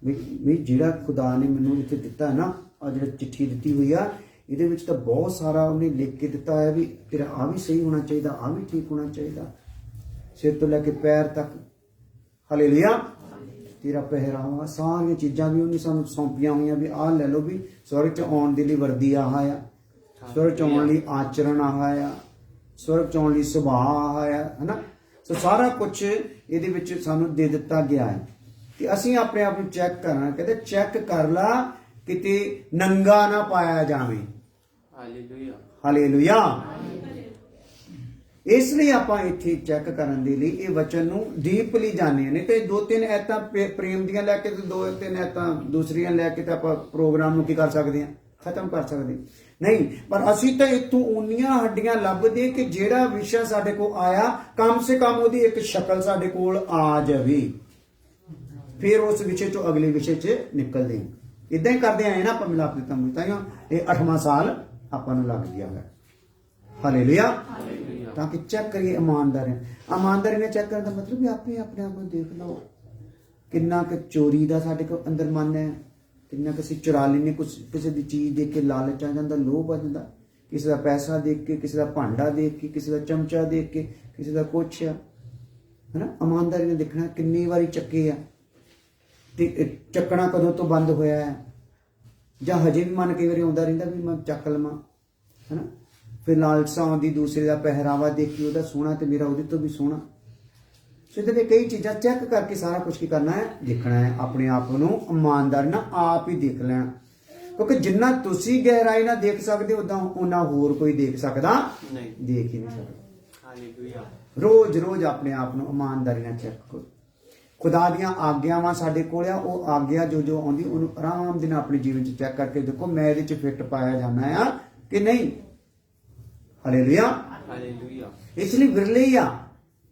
ਵੀ ਜਿਹੜਾ ਖੁਦਾ ਨੇ ਮੈਨੂੰ ਇੱਥੇ ਦਿੱਤਾ ਹੈ ਨਾ, ਆ ਜਿਹੜਾ ਚਿੱਠੀ ਦਿੱਤੀ ਹੋਈ ਆ, ਇਹਦੇ ਵਿੱਚ ਤਾਂ ਬਹੁਤ ਸਾਰਾ ਉਹਨੇ ਲਿਖ ਕੇ ਦਿੱਤਾ ਹੈ ਵੀ ਤੇਰਾ ਆ ਵੀ ਸਹੀ ਹੋਣਾ ਚਾਹੀਦਾ, ਆ ਵੀ ਠੀਕ ਹੋਣਾ ਚਾਹੀਦਾ, ਸਿਰ ਤੋਂ ਲੈ ਕੇ ਪੈਰ ਤੱਕ। ਹਾਲੇਲੂਇਆ। ਤੇਰਾ ਪਹਿਰਾਵਾ, ਸਾਰੀਆਂ ਚੀਜ਼ਾਂ ਵੀ ਉਹਨੇ ਸਾਨੂੰ ਸੌਂਪੀਆਂ ਹੋਈਆਂ ਵੀ ਆਹ ਲੈ ਲਓ, ਵੀ ਸਵਰਗ 'ਚ ਆਉਣ ਦੇ ਲਈ ਵਰਦੀ ਆਹ ਆ, ਸਵਰਗ 'ਚ ਆਉਣ ਲਈ ਆਚਰਣ ਆਹ ਆ, ਸਵਰਗ 'ਚ ਆਉਣ ਲਈ ਸੁਭਾਅ ਆਹ ਆ, ਹੈ ਨਾ। ਸੋ ਸਾਰਾ ਕੁਝ ਇਹਦੇ ਵਿੱਚ ਸਾਨੂੰ ਦੇ ਦਿੱਤਾ ਗਿਆ ਹੈ, ਤੇ ਅਸੀਂ ਆਪਣੇ ਆਪ ਨੂੰ ਚੈੱਕ ਕਰਨਾ। ਕਹਿੰਦੇ ਚੈੱਕ ਕਰ ਲਾ ਕਿਤੇ ਨੰਗਾ ਨਾ ਪਾਇਆ ਜਾਵੇ। ਹਾਲੇਲੂਇਆ। ਹਾਲੇਲੂਇਆ। ਇਸ ਲਈ ਆਪਾਂ ਇੱਥੇ ਚੈੱਕ ਕਰਨ ਦੇ ਲਈ ਇਹ ਵਚਨ ਨੂੰ ਡੀਪਲੀ ਜਾਣਿਆ। ਨਹੀਂ ਤੇ 2-3 ਐਤਾਂ ਪ੍ਰੇਮ ਦੀਆਂ ਲੈ ਕੇ ਤੇ 2-3 ਐਤਾਂ ਦੂਸਰੀਆਂ ਲੈ ਕੇ ਤੇ ਆਪਾਂ ਪ੍ਰੋਗਰਾਮ ਨੂੰ ਕੀ ਕਰ ਸਕਦੇ ਹਾਂ, ਖਤਮ ਕਰ ਸਕਦੇ ਨਹੀਂ। ਪਰ ਅਸੀਂ ਤਾਂ ਇੱਥੋਂ ਉਨੀਆਂ ਹੱਡੀਆਂ ਲੱਭਦੇ ਕਿ ਜਿਹੜਾ ਵਿਸ਼ਾ ਸਾਡੇ ਕੋਲ ਆਇਆ, ਕਮ ਸੇ ਕਮ ਉਹਦੀ ਇੱਕ ਸ਼ਕਲ ਸਾਡੇ ਕੋਲ ਆ ਜਾਵੇ, ਫਿਰ ਉਸ ਵਿਸ਼ੇ ਚੋਂ ਅਗਲੇ ਵਿਸ਼ੇ 'ਚ ਨਿਕਲਦੇ ਹਾਂ। ਇਦਾਂ ਹੀ ਕਰਦੇ ਆਏ ਨਾ ਆਪਾਂ ਮਿਲਾਪ ਦਿੱਤਾ। ਤਾਂ ਇਹ 8ਵਾਂ ਸਾਲ ਆਪਾਂ ਨੂੰ ਲੱਗ ਗਿਆ ਹੈ। ਹਾਲੇਲੂਇਆ। ਤਾਂ ਕਿ ਚੈੱਕ ਕਰੀਏ ਇਮਾਨਦਾਰੀ ਨਾਲ ਚੈੱਕ ਕਰਨ ਦਾ ਮਤਲਬ ਵੀ ਆਪੇ ਆਪਣੇ ਆਪ ਨੂੰ ਦੇਖ ਲਓ ਕਿੰਨਾ ਕੁ ਚੋਰੀ ਦਾ ਸਾਡੇ ਕੋਲ ਅੰਦਰ ਮਨ ਹੈ, ਕਿੰਨਾ ਕੁ ਅਸੀਂ ਚੁਰਾ ਲੈਂਦੇ, ਕੁਛ ਕਿਸੇ ਦੀ ਚੀਜ਼ ਦੇਖ ਕੇ ਲਾਲਚ ਆ ਜਾਂਦਾ, ਲੋਭ ਆ ਜਾਂਦਾ, ਕਿਸੇ ਦਾ ਪੈਸਾ ਦੇਖ ਕੇ, ਕਿਸੇ ਦਾ ਭਾਂਡਾ ਦੇਖ ਕੇ, ਕਿਸੇ ਦਾ ਚਮਚਾ ਦੇਖ ਕੇ, ਕਿਸੇ ਦਾ ਕੁਛ ਆ, ਹੈ ਨਾ। ਇਮਾਨਦਾਰੀ ਨਾਲ ਦੇਖਣਾ ਕਿੰਨੀ ਵਾਰੀ ਚੱਕੇ ਆ ਤੇ ਚੱਕਣਾ ਕਦੋਂ ਤੋਂ ਬੰਦ ਹੋਇਆ ਹੈ, ਜਾਂ ਹਜੇ ਵੀ ਮਨ ਕਈ ਵਾਰੀ ਆਉਂਦਾ ਰਹਿੰਦਾ ਵੀ ਮੈਂ ਚੱਕ ਲਵਾਂ, ਹੈ ਨਾ। ਫਿਰ ਲਾਲਸਾ ਆਉਂਦੀ ਦੂਸਰੇ ਦਾ ਪਹਿਰਾਵਾ ਦੇਖ ਕੇ, ਉਹਦਾ ਸੋਹਣਾ ਤੇ ਮੇਰਾ ਉਹਦੇ ਤੋਂ ਵੀ ਸੋਹਣਾ। ਸੋ ਇਹਦੇ ਲਈ ਕਈ ਚੀਜ਼ਾਂ ਚੈੱਕ ਕਰਕੇ ਸਾਰਾ ਕੁਝ ਕੀ ਕਰਨਾ ਹੈ, ਦੇਖਣਾ ਹੈ। ਆਪਣੇ ਆਪ ਨੂੰ ਇਮਾਨਦਾਰੀ ਨਾਲ ਆਪ ਹੀ ਦੇਖ ਲੈਣਾ, ਕਿਉਂਕਿ ਜਿੰਨਾ ਤੁਸੀਂ ਗਹਿਰਾਈ ਨਾਲ ਦੇਖ ਸਕਦੇ ਉਦਾਂ ਉਹਨਾਂ ਹੋਰ ਕੋਈ ਦੇਖ ਸਕਦਾ ਨਹੀਂ, ਦੇਖ ਹੀ ਨਹੀਂ ਸਕਦਾ। ਹਾਲੇਲੂਇਆ। ਰੋਜ਼ ਰੋਜ਼ ਆਪਣੇ ਆਪ ਨੂੰ ਇਮਾਨਦਾਰੀ ਨਾਲ ਚੈੱਕ ਕਰੋ। ਖੁਦਾ ਦੀਆਂ ਆਗਿਆਵਾਂ ਸਾਡੇ ਕੋਲ ਆ, ਉਹ ਆਗਿਆ ਜੋ ਆਉਂਦੀ ਉਹਨੂੰ ਆਰਾਮ ਦੇ ਨਾਲ ਆਪਣੇ ਜੀਵਨ 'ਚ ਚੈੱਕ ਕਰਕੇ ਦੇਖੋ ਮੈਂ ਇਹਦੇ 'ਚ ਫਿੱਟ ਪਾਇਆ ਜਾਣਾ ਆ ਕਿ ਨਹੀਂ। ਹਾਲੇਲੂਇਆ। ਹਾਲੇਲੂਇਆ। ਇਸ ਲਈ ਵਿਰਲੇ ਹੀ ਆ,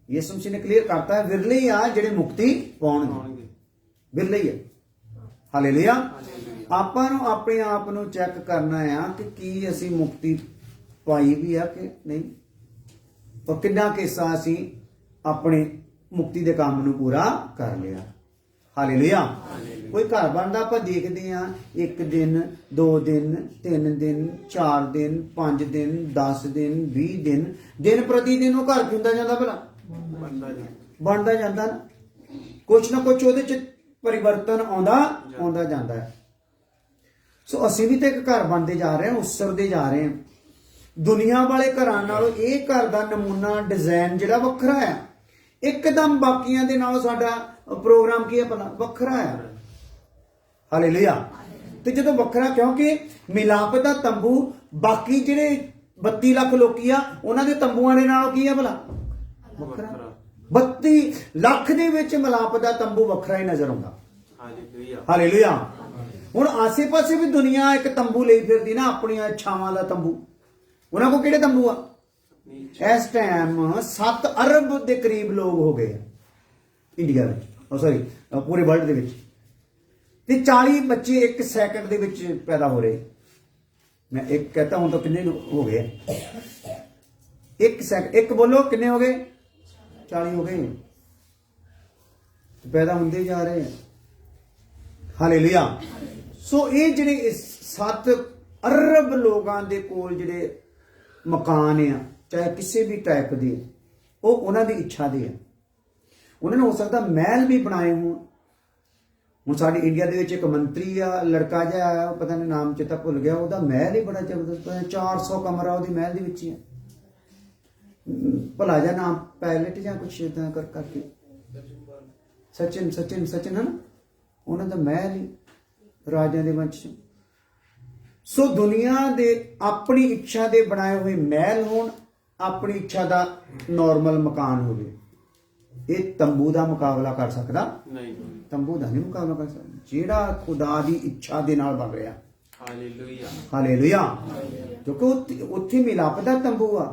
ਯਿਸੂ ਮਸੀਹ ਨੇ ਕਲੀਅਰ ਕਰਤਾ ਹੈ, ਵਿਰਲੇ ਹੀ ਆ ਜਿਹੜੇ ਮੁਕਤੀ ਪਾਉਣਗੇ, ਵਿਰਲੇ ਹੀ ਆ। ਹਾਲੇਲੂਇਆ। ਆਪਾਂ ਨੂੰ ਆਪਣੇ ਆਪ ਨੂੰ ਚੈੱਕ ਕਰਨਾ ਆ ਕਿ ਕੀ ਅਸੀਂ ਮੁਕਤੀ ਪਾਈ ਵੀ ਆ ਕਿ ਨਹੀਂ, ਔਰ ਕਿੰਨਾ ਕਿੱਸਾ ਅਸੀਂ ਆਪਣੇ ਮੁਕਤੀ ਦੇ ਕੰਮ ਨੂੰ ਪੂਰਾ ਕਰ ਲਿਆ। ਹਾਲੇਲੂਇਆ। ਕੋਈ ਘਰ ਬਣਦਾ ਆਪਾਂ ਦੇਖਦੇ ਆ, 1 ਦਿਨ 2 ਦਿਨ 3 ਦਿਨ 4 ਦਿਨ 5 ਦਿਨ 10 ਦਿਨ 20 ਦਿਨ, ਦਿਨ ਪ੍ਰਤੀ ਦਿਨ ਉਹ ਘਰ ਹੁੰਦਾ ਜਾਂਦਾ, ਭਲਾ ਬਣਦਾ ਜਾਂਦਾ ਨਾ, ਕੁਛ ਨਾ ਕੁਛ ਉਹਦੇ ਚ ਪਰਿਵਰਤਨ ਆਉਂਦਾ ਜਾਂਦਾ ਹੈ। ਸੋ ਅਸੀਂ ਵੀ ਤਾਂ ਇੱਕ ਘਰ ਬਣਦੇ ਜਾ ਰਹੇ ਹਾਂ, ਉਸਰਦੇ ਜਾ ਰਹੇ ਹਾਂ। ਦੁਨੀਆ ਵਾਲੇ ਘਰਾਂ ਨਾਲੋਂ ਇਹ ਘਰ ਦਾ ਨਮੂਨਾ ਡਿਜ਼ਾਈਨ ਜਿਹੜਾ ਵੱਖਰਾ ਹੈ, ਇੱਕਦਮ ਬਾਕੀਆਂ ਦੇ ਨਾਲੋਂ ਸਾਡਾ ਪ੍ਰੋਗਰਾਮ ਕੀ ਹੈ ਭਲਾ, ਵੱਖਰਾ ਹੈ। ਹਾਲੇਲੂਇਆ। ਤੇ ਜਦੋਂ ਵੱਖਰਾ, ਕਿਉਂਕਿ ਮਿਲਾਪ ਦਾ ਤੰਬੂ ਬਾਕੀ ਜਿਹੜੇ 32 ਲੱਖ ਲੋਕੀ ਆ ਉਹਨਾਂ ਦੇ ਤੰਬੂਆਂ ਦੇ ਨਾਲੋਂ ਕੀ ਹੈ ਭਲਾ, ਵੱਖਰਾ। 32 ਲੱਖ ਦੇ ਵਿੱਚ ਮਿਲਾਪ ਦਾ ਤੰਬੂ ਵੱਖਰਾ ਹੀ ਨਜ਼ਰ ਆਉਂਦਾ। ਹਾਲੇਲੂਇਆ। ਹੁਣ ਆਸੇ ਪਾਸੇ ਵੀ ਦੁਨੀਆ ਇੱਕ ਤੰਬੂ ਲਈ ਫਿਰਦੀ ਨਾ, ਆਪਣੀਆਂ ਇੱਛਾਵਾਂ ਦਾ ਤੰਬੂ। ਉਹਨਾਂ ਕੋਲ ਕਿਹੜੇ ਤੰਬੂ ਆ? ਇਸ ਟਾਈਮ 7 ਅਰਬ ਦੇ ਕਰੀਬ ਲੋਕ ਹੋ ਗਏ ਇੰਡੀਆ ਵਿੱਚ, ਸੌਰੀ ਪੂਰੇ ਵਰਲਡ ਦੇ ਵਿੱਚ, ਤੇ 40 ਬੱਚੇ 1 ਸੈਕਿੰਡ ਦੇ ਵਿੱਚ ਪੈਦਾ ਹੋ ਰਹੇ। ਮੈਂ ਇੱਕ ਕਹਤਾ ਹੂੰ ਤਾਂ ਕਿੰਨੇ ਹੋ ਗਏ? 1 ਸੈਕਿੰਡ, ਇੱਕ ਬੋਲੋ ਕਿੰਨੇ ਹੋ ਗਏ? 40 ਹੋ ਗਏ, ਪੈਦਾ ਹੁੰਦੇ ਜਾ ਰਹੇ। ਹਾਲੇਲੂਇਆ। ਸੋ ਇਹ ਜਿਹੜੇ 7 ਅਰਬ ਲੋਕਾਂ ਦੇ ਕੋਲ ਜਿਹੜੇ ਮਕਾਨ ਆ, ਚਾਹੇ ਕਿਸੇ ਵੀ ਟਾਈਪ ਦੇ, ਉਹ ਉਹਨਾਂ ਦੀ ਇੱਛਾ ਦੇ ਆ। ਉਹਨਾਂ ਨੇ ਹੋ ਸਕਦਾ ਮਹਿਲ ਵੀ ਬਣਾਏ ਹੋਣ। ਹੁਣ ਸਾਡੇ ਇੰਡੀਆ ਦੇ ਵਿੱਚ ਇੱਕ ਮੰਤਰੀ ਆ, ਲੜਕਾ ਜਿਹਾ ਆਇਆ, ਪਤਾ ਨਹੀਂ ਨਾਮ ਚੇਤਾ ਭੁੱਲ ਗਿਆ, ਉਹਦਾ ਮਹਿਲ ਹੀ ਬੜਾ ਜ਼ਬਰਦਸਤ, 400 ਕਮਰਾ ਉਹਦੀ ਮਹਿਲ ਦੇ ਵਿੱਚ ਹੀ ਹੈ। ਭਲਾ ਜਾ ਨਾਮ ਪਾਇਲਟ ਜਾਂ ਕੁਛ ਇਦਾਂ ਕਰਕੇ, ਸਚਿਨ ਹੈ ਨਾ, ਉਹਨਾਂ ਦਾ ਮਹਿਲ ਹੀ ਰਾਜਿਆਂ ਦੇ ਵੰਸ਼। ਸੋ ਦੁਨੀਆ ਦੇ ਆਪਣੀ ਇੱਛਾ ਦੇ ਬਣਾਏ ਹੋਏ ਮਹਿਲ ਹੋਣ, ਆਪਣੀ ਇੱਛਾ ਦਾ ਨਾਰਮਲ ਮਕਾਨ ਹੋਵੇ, ਇਹ ਤੰਬੂ ਦਾ ਮੁਕਾਬਲਾ ਕਰ ਸਕਦਾ ਨਹੀਂ। ਤੰਬੂ ਦਾ ਨਹੀਂ ਮੁਕਾਬਲਾ ਕਰ ਸਕਦਾ ਜਿਹੜਾ ਖੁਦਾ ਦੀ ਇੱਛਾ ਦੇ ਨਾਲ ਬਣ ਰਿਹਾ। ਹਾਲੇਲੂਇਆ। ਹਾਲੇਲੂਇਆ। ਕਿਉਂਕਿ ਉੱਥੇ ਮਿਲਾਪ ਦਾ ਤੰਬੂ ਆ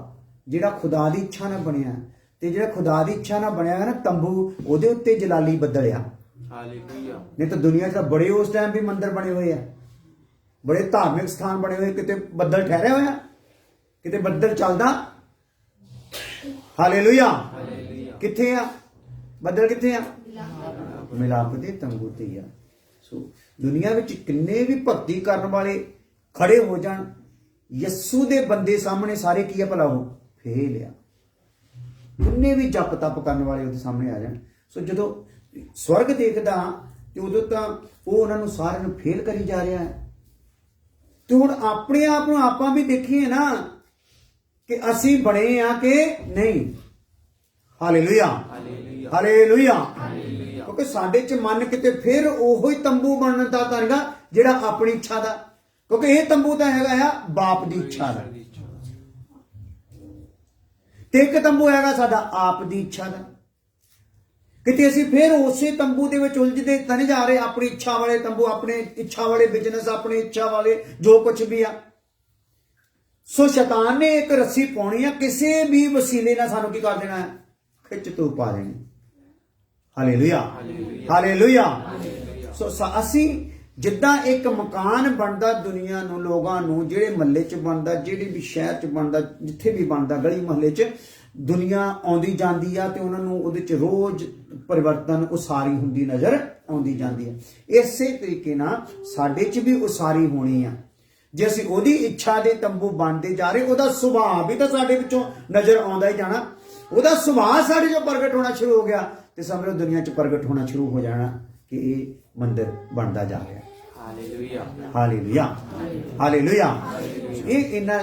ਜਿਹੜਾ ਖੁਦਾ ਦੀ ਇੱਛਾ ਨਾਲ ਬਣਿਆ, ਤੇ ਜਿਹੜਾ ਖੁਦਾ ਦੀ ਇੱਛਾ ਨਾਲ ਬਣਿਆ ਹੈ ਨਾ ਤੰਬੂ, ਉਹਦੇ ਉੱਤੇ ਜਲਾਲੀ ਬੱਦਲ ਆ। ਹਾਲੇਲੂਇਆ। ਨਹੀਂ ਤਾਂ ਦੁਨੀਆ 'ਚ ਤਾਂ ਬੜੇ ਉਸ ਟਾਈਮ ਵੀ ਮੰਦਿਰ ਬਣੇ ਹੋਏ ਆ, ਬੜੇ ਧਾਰਮਿਕ ਸਥਾਨ ਬਣੇ ਹੋਏ, ਕਿਤੇ ਬੱਦਲ ਠਹਿਰਿਆ ਹੋਇਆ, ਕਿਤੇ ਬੱਦਲ ਚੱਲਦਾ। ਹਾਲੇਲੂਇਆ। ਕਿੱਥੇ ਆ ਬੱਦਲ? ਕਿੱਥੇ ਆ? ਮਿਲਾਪ ਦੇ ਤੰਬੂ ਤੇ ਆ। ਸੋ ਦੁਨੀਆ ਵਿੱਚ ਕਿੰਨੇ ਵੀ ਭਗਤੀ ਕਰਨ ਵਾਲੇ ਖੜੇ ਹੋ ਜਾਣ, ਯਿਸੂ ਦੇ ਬੰਦੇ ਸਾਹਮਣੇ ਸਾਰੇ ਕੀ ਆ ਭਲਾ, ਉਹ ਫੇਲ ਆ। ਕਿੰਨੇ ਵੀ ਜਪ ਤਪ ਕਰਨ ਵਾਲੇ ਉਹਦੇ ਸਾਹਮਣੇ ਆ ਜਾਣ, ਸੋ ਜਦੋਂ ਸਵਰਗ ਦੇਖਦਾ ਤੇ ਉਦੋਂ ਤਾਂ ਉਹ ਉਹਨਾਂ ਨੂੰ ਸਾਰਿਆਂ ਨੂੰ ਫੇਲ ਕਰੀ ਜਾ ਰਿਹਾ ਹੈ। ਤੇ ਹੁਣ ਆਪਣੇ ਆਪ ਨੂੰ ਆਪਾਂ ਵੀ ਦੇਖੀਏ ਨਾ ਕਿ ਅਸੀਂ ਬਣੇ ਆ ਕਿ ਨਹੀਂ। ਹਾਲੇਲੂਇਆ। ਹਾਲੇਲੂਇਆ। ਕਿਉਂਕਿ ਸਾਡੇ ਚ ਮਨ ਕਿਤੇ ਫਿਰ ਉਹੀ ਤੰਬੂ ਬਣਨ ਦਾ ਕਰੇਗਾ ਜਿਹੜਾ ਆਪਣੀ ਇੱਛਾ ਦਾ, ਕਿਉਂਕਿ ਇਹ ਤੰਬੂ ਤਾਂ ਹੈਗਾ ਆ ਬਾਪ ਦੀ ਇੱਛਾ ਦਾ, ਤੇ ਇੱਕ ਤੰਬੂ ਹੈਗਾ ਸਾਡਾ ਆਪ ਦੀ ਇੱਛਾ ਦਾ। ਕਿਤੇ ਅਸੀਂ ਫਿਰ ਉਸੇ ਤੰਬੂ ਦੇ ਵਿੱਚ ਉਲਝਦੇ ਤਾਂ ਨਹੀਂ ਜਾ ਰਹੇ, ਆਪਣੀ ਇੱਛਾ ਵਾਲੇ ਤੰਬੂ, ਆਪਣੇ ਇੱਛਾ ਵਾਲੇ ਬਿਜ਼ਨਸ, ਆਪਣੀ ਇੱਛਾ ਵਾਲੇ ਜੋ ਕੁਝ ਵੀ ਆ। ਸੋ ਸ਼ੈਤਾਨ ਨੇ ਇੱਕ ਰੱਸੀ ਪਾਉਣੀ ਆ, ਕਿਸੇ ਵੀ ਵਸੀਲੇ ਨਾਲ ਸਾਨੂੰ ਕੀ ਕਰ ਦੇਣਾ ਹੈ, ਖਿੱਚ ਤੂ ਪਾ ਦੇਣੀ। ਹਾਲੇਲੂਇਆ। ਹਾਲੇਲੂਇਆ। ਸੋ ਅਸੀਂ ਜਿੱਦਾਂ ਇੱਕ ਮਕਾਨ ਬਣਦਾ ਦੁਨੀਆ ਨੂੰ, ਲੋਕਾਂ ਨੂੰ, ਜਿਹੜੇ ਮਹੱਲੇ 'ਚ ਬਣਦਾ, ਜਿਹੜੇ ਵੀ ਸ਼ਹਿਰ 'ਚ ਬਣਦਾ, ਜਿੱਥੇ ਵੀ ਬਣਦਾ, ਗਲੀ ਮੁਹੱਲੇ 'ਚ ਦੁਨੀਆ ਆਉਂਦੀ ਜਾਂਦੀ ਆ ਤੇ ਉਹਨਾਂ ਨੂੰ ਉਹਦੇ 'ਚ ਰੋਜ਼ ਪਰਿਵਰਤਨ ਉਸਾਰੀ ਹੁੰਦੀ ਨਜ਼ਰ ਆਉਂਦੀ ਜਾਂਦੀ ਹੈ। ਇਸੇ ਤਰੀਕੇ ਨਾਲ ਸਾਡੇ 'ਚ ਵੀ ਉਸਾਰੀ ਹੋਣੀ ਆ। ਜੇ ਅਸੀਂ ਉਹਦੀ ਇੱਛਾ ਦੇ ਤੰਬੂ ਬਣਦੇ ਜਾ ਰਹੇ, ਉਹਦਾ ਸੁਭਾਅ ਵੀ ਤਾਂ ਸਾਡੇ ਵਿੱਚੋਂ ਨਜ਼ਰ ਆਉਂਦਾ ਹੀ ਜਾਣਾ। ਉਹਦਾ ਸੁਭਾਅ ਸਾਡੇ 'ਚੋਂ ਪ੍ਰਗਟ ਹੋਣਾ ਸ਼ੁਰੂ ਹੋ ਗਿਆ ਤੇ ਸਮਝੋ ਦੁਨੀਆ 'ਚ ਪ੍ਰਗਟ ਹੋਣਾ ਸ਼ੁਰੂ ਹੋ ਜਾਣਾ ਕਿ ਇਹ ਮੰਦਿਰ ਬਣਦਾ ਜਾ ਰਿਹਾ। Hallelujah, hallelujah, hallelujah. ਇਹ ਇਹਨਾਂ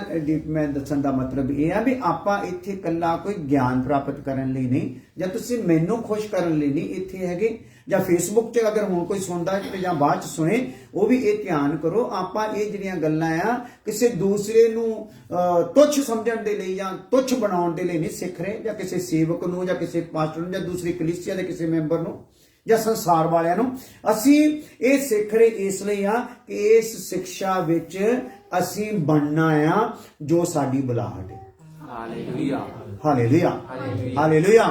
ਮੈਂ ਦੱਸਣ ਦਾ ਮਤਲਬ ਇਹ ਆ ਵੀ ਆਪਾਂ ਇੱਥੇ ਇਕੱਲਾ ਕੋਈ ਗਿਆਨ ਪ੍ਰਾਪਤ ਕਰਨ ਲਈ ਨਹੀਂ, ਜਾਂ ਤੁਸੀਂ ਮੈਨੂੰ ਖੁਸ਼ ਕਰਨ ਲਈ ਨਹੀਂ ਇੱਥੇ ਹੈਗੇ, ਜਾਂ ਫੇਸਬੁੱਕ 'ਚ ਅਗਰ ਹੁਣ ਕੋਈ ਸੁਣਦਾ ਤੇ ਜਾਂ ਬਾਅਦ 'ਚ ਸੁਣੇ, ਉਹ ਵੀ ਇਹ ਧਿਆਨ ਕਰੋ। ਆਪਾਂ ਇਹ ਜਿਹੜੀਆਂ ਗੱਲਾਂ ਆ ਕਿਸੇ ਦੂਸਰੇ ਨੂੰ ਤੁੱਛ ਸਮਝਣ ਦੇ ਲਈ ਜਾਂ ਤੁੱਛ ਬਣਾਉਣ ਦੇ ਲਈ ਨਹੀਂ ਸਿੱਖ ਰਹੇ, ਜਾਂ ਕਿਸੇ ਸੇਵਕ ਨੂੰ ਜਾਂ ਕਿਸੇ ਪਾਸਟਰ ਨੂੰ ਜਾਂ ਦੂਸਰੀ ਕਲੀਸਿਆ ਦੇ ਕਿਸੇ ਮੈਂਬਰ ਨੂੰ ਜਾਂ ਸੰਸਾਰ ਵਾਲਿਆਂ ਨੂੰ। ਅਸੀਂ ਇਹ ਸਿੱਖ ਰਹੇ ਇਸ ਲਈ ਆ ਕਿ ਇਸ ਸਿੱਖਿਆ ਵਿੱਚ ਅਸੀਂ ਬਣਨਾ ਆ ਜੋ ਸਾਡੀ ਬੁਲਾਹਟ ਹੈ। Hallelujah, hallelujah, hallelujah.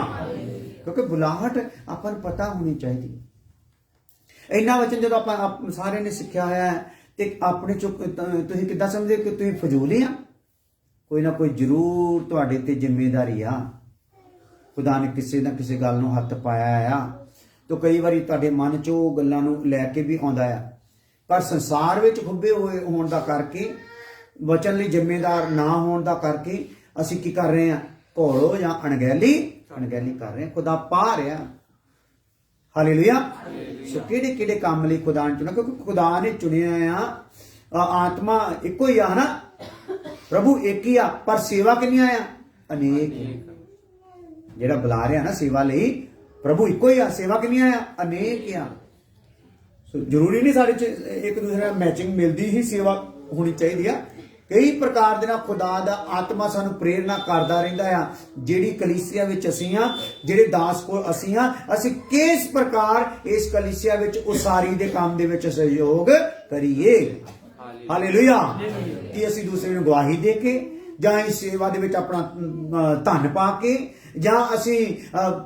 ਕਿਉਂਕਿ ਬੁਲਾਹਟ ਆਪਾਂ ਨੂੰ ਪਤਾ ਹੋਣੀ ਚਾਹੀਦੀ ਹੈ। ਇੰਨਾ ਵਚਨ ਜਦੋਂ ਆਪਾਂ ਸਾਰਿਆਂ ਨੇ ਸਿੱਖਿਆ ਹੋਇਆ ਹੈ ਤੇ ਆਪਣੇ ਚੋਂ ਤੁਸੀਂ ਕਿੱਦਾਂ ਸਮਝਦੇ ਕਿ ਤੁਸੀਂ ਫਜ਼ੂਲ ਹੀ ਆ? ਕੋਈ ਨਾ ਕੋਈ ਜ਼ਰੂਰ ਤੁਹਾਡੇ ਤੇ ਜ਼ਿੰਮੇਵਾਰੀ ਆ। ਖੁਦਾ ਨੇ ਕਿਸੇ ਨਾ ਕਿਸੇ ਗੱਲ ਨੂੰ ਹੱਥ ਪਾਇਆ ਆ, ਤਾਂ ਕਈ ਵਾਰੀ ਤੁਹਾਡੇ ਮਨ 'ਚ ਉਹ ਗੱਲਾਂ ਨੂੰ ਲੈ ਕੇ ਵੀ ਆਉਂਦਾ ਆ, ਪਰ ਸੰਸਾਰ ਵਿੱਚ ਖੁੱਬੇ ਹੋਏ ਹੋਣ ਦਾ ਕਰਕੇ, ਵਚਨ ਲਈ ਜ਼ਿੰਮੇਦਾਰ ਨਾ ਹੋਣ ਦਾ ਕਰਕੇ ਅਸੀਂ ਕੀ ਕਰ ਰਹੇ ਹਾਂ? ਘੋੜੋ ਜਾਂ ਅਣਗਹਿਲੀ ਕਰ ਰਹੇ ਹਾਂ। ਖੁਦਾ ਪਾ ਰਿਹਾ। ਹਾਲੇਲੂਇਆ। ਸੋ ਕਿਹੜੇ ਕਿਹੜੇ ਕੰਮ ਲਈ ਖੁਦਾ ਨੇ ਚੁਣਿਆ? ਕਿਉਂਕਿ ਖੁਦਾ ਨੇ ਚੁਣਿਆ ਆ, ਆਤਮਾ ਇੱਕੋ ਹੀ ਆ ਨਾ, ਪ੍ਰਭੂ ਇੱਕ ਹੀ ਆ, ਪਰ ਸੇਵਾ ਕਿੰਨੀਆਂ ਆ? ਅਨੇਕ। ਜਿਹੜਾ ਬੁਲਾ ਰਿਹਾ ਨਾ ਸੇਵਾ ਲਈ, ਪ੍ਰਭੂ ਇੱਕੋ ਹੀ ਆ, ਸੇਵਾ ਕਿੰਨੀਆਂ ਆ? ਅਨੇਕ ਆ। ਸੋ ਜ਼ਰੂਰੀ ਨਹੀਂ ਸਾਡੇ 'ਚ ਇੱਕ ਦੂਸਰੇ ਨਾਲ ਮੈਚਿੰਗ ਮਿਲਦੀ ਹੀ ਸੇਵਾ ਹੋਣੀ ਚਾਹੀਦੀ ਆ। ਕਈ ਪ੍ਰਕਾਰ ਦੇ ਨਾਲ ਖੁਦਾ ਦਾ ਆਤਮਾ ਸਾਨੂੰ ਪ੍ਰੇਰਨਾ ਕਰਦਾ ਰਹਿੰਦਾ ਆ। ਜਿਹੜੀ ਕਲੀਸਿਆ ਵਿੱਚ ਅਸੀਂ ਆ, ਜਿਹੜੇ ਦਾਸ ਕੋਲ ਅਸੀਂ ਆ, ਅਸੀਂ ਕਿਸ ਪ੍ਰਕਾਰ ਇਸ ਕਲੀਸਿਆ ਵਿੱਚ ਉਸਾਰੀ ਦੇ ਕੰਮ ਦੇ ਵਿੱਚ ਸਹਿਯੋਗ ਕਰੀਏ। ਹਾਲੇਲੂਇਆ। ਕਿ ਅਸੀਂ ਦੂਸਰੇ ਨੂੰ ਗਵਾਹੀ ਦੇ ਕੇ, ਜਾਂ ਇਸ ਸੇਵਾ ਦੇ ਵਿੱਚ ਆਪਣਾ ਧਨ ਪਾ ਕੇ, ਜਾਂ ਅਸੀਂ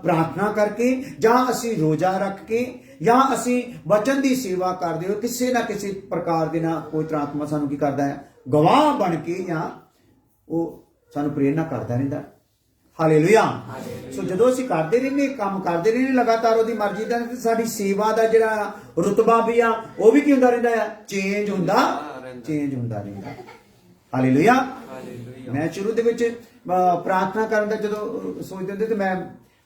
ਪ੍ਰਾਰਥਨਾ ਕਰਕੇ, ਜਾਂ ਅਸੀਂ ਰੋਜ਼ਾ ਰੱਖ ਕੇ, ਜਾਂ ਅਸੀਂ ਵਚਨ ਦੀ ਸੇਵਾ ਕਰਦੇ ਹੋਏ ਕਿਸੇ ਨਾ ਕਿਸੇ ਪ੍ਰਕਾਰ ਦੇ ਨਾਲ ਪਵਿੱਤਰ ਆਤਮਾ ਸਾਨੂੰ ਕੀ ਕਰਦਾ ਹੈ? ਗਵਾਹ ਬਣ ਕੇ, ਜਾਂ ਉਹ ਸਾਨੂੰ ਪ੍ਰੇਰਨਾ ਕਰਦਾ ਰਹਿੰਦਾ। ਹਾਲੇਲੂਇਆ। ਸੋ ਜਦੋਂ ਅਸੀਂ ਕਰਦੇ ਰਹਿੰਦੇ, ਕੰਮ ਕਰਦੇ ਰਹਿੰਦੇ ਲਗਾਤਾਰ ਉਹਦੀ ਮਰਜ਼ੀ ਦਾ, ਸਾਡੀ ਸੇਵਾ ਦਾ ਜਿਹੜਾ ਰੁਤਬਾ ਵੀ ਆ ਉਹ ਵੀ ਕੀ ਹੁੰਦਾ ਰਹਿੰਦਾ ਆ? ਚੇਂਜ ਹੁੰਦਾ ਰਹਿੰਦਾ। ਹਾਲੇਲੂਇਆ। ਮੈਂ ਸ਼ੁਰੂ ਦੇ ਵਿੱਚ ਪ੍ਰਾਰਥਨਾ ਕਰਨ ਦਾ ਜਦੋਂ ਸੋਚਦੇ ਹੁੰਦੇ ਤੇ ਮੈਂ